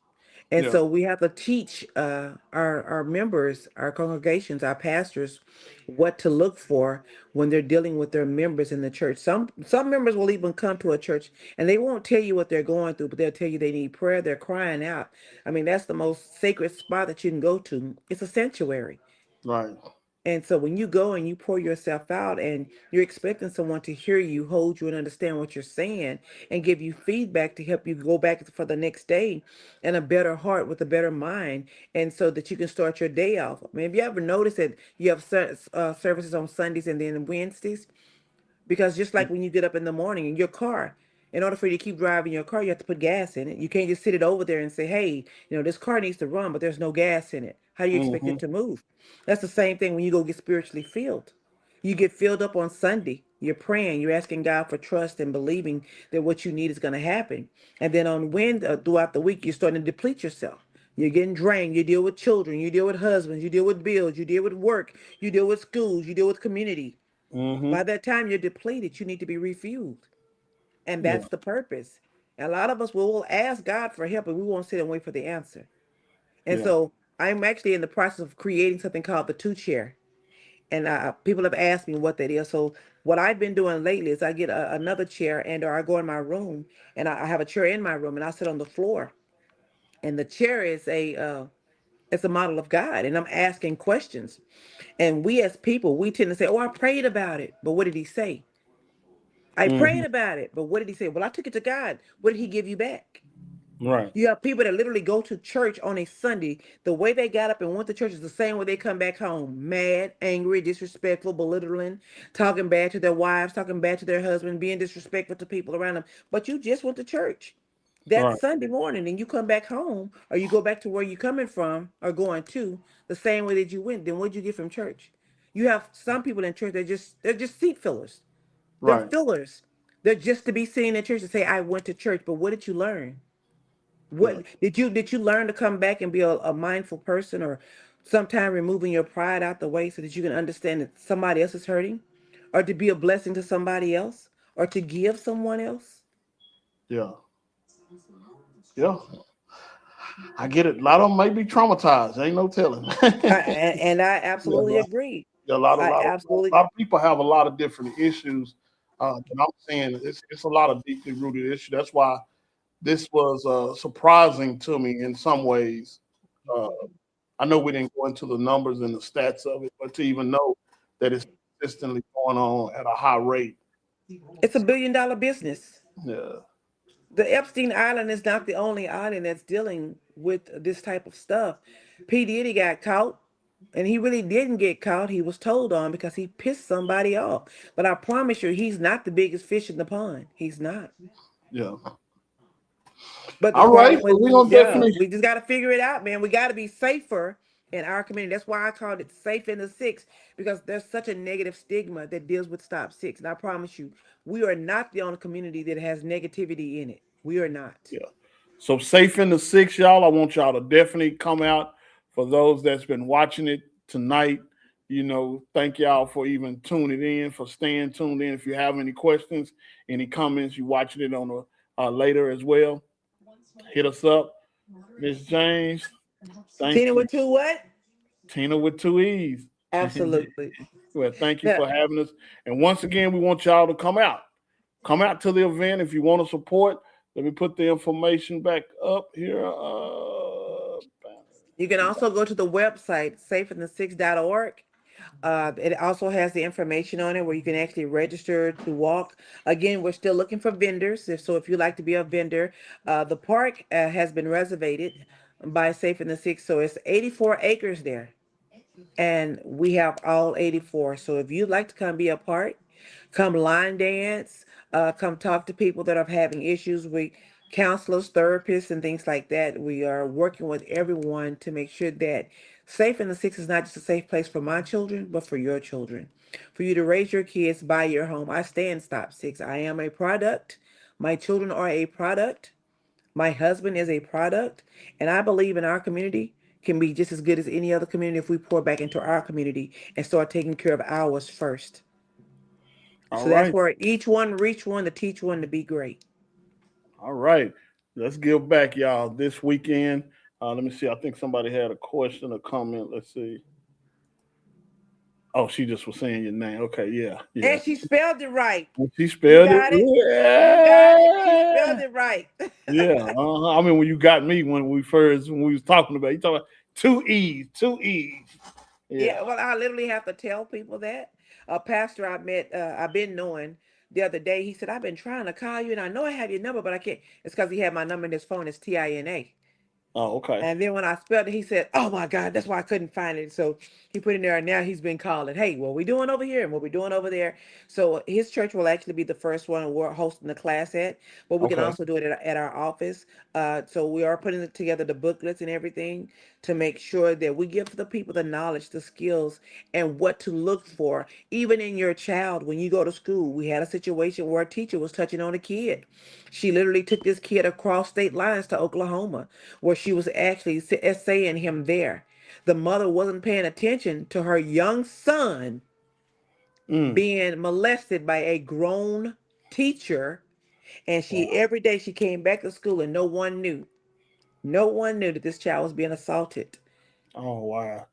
And yeah. so we have to teach our members, our congregations, our pastors, what to look for when they're dealing with their members in the church. Some members will even come to a church and they won't tell you what they're going through, but they'll tell you they need prayer. They're crying out. I mean, that's the most sacred spot that you can go to. It's a sanctuary. Right. And so when you go and you pour yourself out and you're expecting someone to hear you, hold you, and understand what you're saying and give you feedback to help you go back for the next day and a better heart with a better mind, and so that you can start your day off. I mean, have you ever noticed that you have services on Sundays and then Wednesdays? Because just like when you get up in the morning in your car, in order for you to keep driving your car, you have to put gas in it. You can't just sit it over there and say, hey, this car needs to run, but there's no gas in it. How do you expect Mm-hmm. it to move? That's the same thing when you go get spiritually filled. You get filled up on Sunday. You're praying. You're asking God for trust and believing that what you need is going to happen. And then on throughout the week, you're starting to deplete yourself. You're getting drained. You deal with children. You deal with husbands. You deal with bills. You deal with work. You deal with schools. You deal with community. Mm-hmm. By that time you're depleted, you need to be refueled. And Yeah. that's the purpose. A lot of us will ask God for help, and we won't sit and wait for the answer. And Yeah. so I'm actually in the process of creating something called the two chair. And people have asked me what that is. So what I've been doing lately is I get another chair, and or I go in my room and I have a chair in my room and I sit on the floor. And the chair is it's a model of God. And I'm asking questions. And we as people, we tend to say, oh, I prayed about it. But what did he say? I Mm-hmm. prayed about it, but what did he say? Well, I took it to God. What did he give you back? Right. You have people that literally go to church on a Sunday. The way they got up and went to church is the same way they come back home. Mad, angry, disrespectful, belittling, talking bad to their wives, talking bad to their husband, being disrespectful to people around them. But you just went to church that Right. Sunday morning and you come back home, or you go back to where you're coming from or going to the same way that you went. Then what'd you get from church? You have some people in church, they're just seat fillers. They're Right. fillers. They're just to be seen in church and say, I went to church. But what did you learn? Yeah. What did you learn to come back and be a mindful person, or sometime removing your pride out the way so that you can understand that somebody else is hurting, or to be a blessing to somebody else, or to give someone else? Yeah. Yeah. I get it. A lot of them may be traumatized. Ain't no telling. And I Yeah, absolutely but agree. yeah, a lot, a I lot, of, a absolutely lot of people have a lot of different issues. And I'm saying it's a lot of deeply rooted issues. That's why this was surprising to me in some ways. Uh, I know we didn't go into the numbers and the stats of it, but to even know that it's consistently going on at a high rate. it's $1 billion business. Yeah, The Epstein Island is not the only island that's dealing with this type of stuff. P. Diddy got caught, and he really didn't get caught. He was told on because he pissed somebody off. But I promise you, he's not the biggest fish in the pond. He's not. yeah. But the All right. problem Well, with, we're gonna yeah, definitely. we just got to figure it out, man. We got to be safer in our community. That's why I called it Safe in the Six, because there's such a negative stigma that deals with StopSix. And I promise you, we are not the only community that has negativity in it. We are not. Yeah. So safe in the six, y'all. I want y'all to definitely come out. For those that's been watching it tonight, thank y'all for even tuning in, for staying tuned in. If you have any questions, any comments, you watching it on a later as well, hit us up. Miss James, thank Tina you. with two what? Tina with two E's. Absolutely. Well, thank you Yeah. for having us. And once again, we want y'all to come out. Come out to the event if you want to support. Let me put the information back up here. You can also go to the website, safeinthesix.org. It also has the information on it where you can actually register to walk. Again, we're still looking for vendors. So if you'd like to be a vendor, the park has been reservated by Safe in the Six. So it's 84 acres there, and we have all 84. So if you'd like to come be a part, come line dance, come talk to people that are having issues with counselors, therapists, and things like that. We are working with everyone to make sure that Safe in the Six is not just a safe place for my children, but for your children, for you to raise your kids, buy your home. I stand StopSix. I am a product. My children are a product. My husband is a product, and I believe in our community can be just as good as any other community if we pour back into our community and start taking care of ours first. All So that's right. where each one reach one to teach one to be great. All right. Let's give back, y'all, this weekend. Let me see. I think somebody had a question or comment. Let's see. Oh, she just was saying your name. Okay, yeah, yeah. And she spelled it right. She You spelled it. got it. You got it. She spelled Yeah. it right. Yeah. I mean, when you got me when we was talking about, you talking about two E's, two E's. Yeah. Yeah, well, I literally have to tell people that. A pastor I met, I've been knowing the other day, he said, I've been trying to call you and I know I have your number, but I can't. It's because he had my number in his phone. It's Tina. Oh, okay. And then when I spelled it, he said, "Oh my God, that's why I couldn't find it." So he put in there, and now he's been calling. Hey, what we doing over here and what we doing over there? So his church will actually be the first one we're hosting the class at, but we can Okay. also do it at our office. So we are putting together the booklets and everything to make sure that we give the people the knowledge, the skills, and what to look for, even in your child when you go to school. We had a situation where a teacher was touching on a kid. She literally took this kid across state lines to Oklahoma, where she was actually essaying him there. The mother wasn't paying attention to her young son Mm. being molested by a grown teacher. And she, Wow. every day she came back to school and no one knew. No one knew that this child was being assaulted. Oh, wow.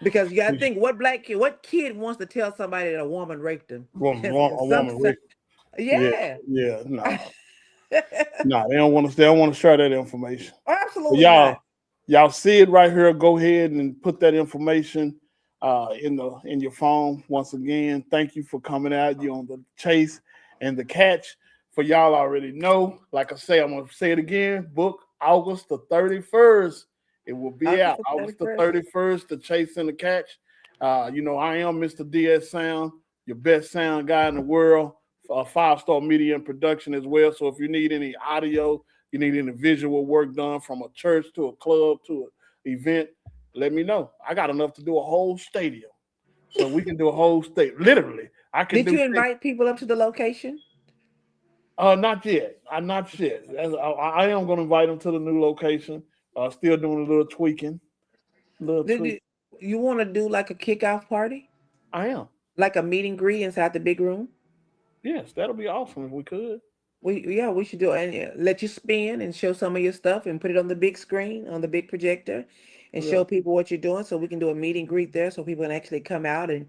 Because you gotta think, what black kid, what kid wants to tell somebody that a woman raped him? A woman. Yeah. Yeah. Yeah. No. No, they don't want to. They don't want to share that information. But Absolutely not. y'all see it right here. Go ahead and put that information in your phone. Once again, thank you for coming out. You on the chase and the catch. For y'all already know. Like I say, I'm gonna say it again. Book August the 31st. It will be August out the August the 31st. 31st. The chase and the catch. I am Mr. DS Sound, your best sound guy in the world. 5-star media and production as well. So if you need any audio, you need any visual work done from a church to a club to an event, let me know. I got enough to do a whole stadium. So we can do a whole state. Literally, I can Did do you invite people up to the location? not yet. I'm not yet. I am going to invite them to the new location. Still doing a little tweaking. Little Did tweak. you want to do like a kickoff party? I am. Like a meet and greet inside the big room? Yes, that'll be awesome if we could. We should do it and let you spin and show some of your stuff and put it on the big screen, on the big projector, and Yeah. show people what you're doing so we can do a meet and greet there so people can actually come out and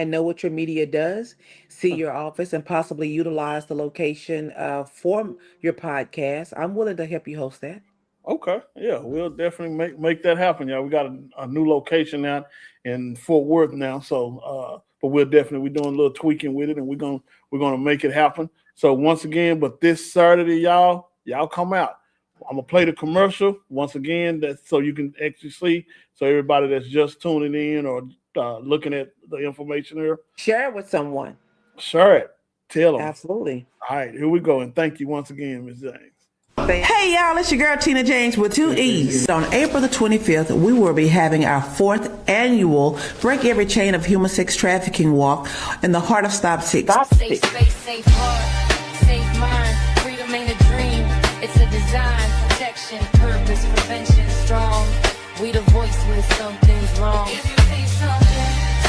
know what your media does, see your office, and possibly utilize the location for your podcast. I'm willing to help you host that. Okay, yeah, we'll definitely make that happen. Yeah, we got a new location now in Fort Worth now, so but we're doing a little tweaking with it, and we're gonna make it happen. So once again, but this Saturday, y'all come out. I'm gonna play the commercial once again, that so you can actually see. So everybody that's just tuning in or looking at the information here, Share it with someone. share it, tell them. Absolutely. All right, here we go, and thank you once again, Ms. James. Hey y'all, it's your girl Tina James with 2 E's. On April the 25th, we will be having our 4th annual Break Every Chain of Human Sex Trafficking Walk in the heart of StopSix. Safe space, safe heart, safe mind. Freedom ain't a dream, it's a design. Protection, purpose, prevention, strong. We the voice when something's wrong. If you see something,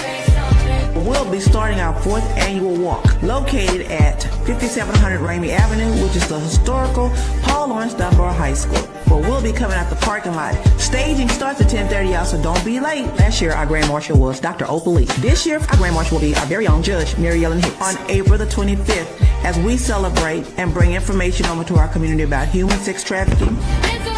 say something. We'll be starting our 4th annual walk, located at 5700 Ramey Avenue, which is the historical Paul Lawrence Dunbar High School. Well, we'll be coming out the parking lot. Staging starts at 10:30, y'all, so don't be late. Last year, our Grand Marshal was Dr. Opal Lee. This year, our Grand Marshal will be our very own Judge, Mary Ellen Hicks. On April the 25th, as we celebrate and bring information over to our community about human sex trafficking. It's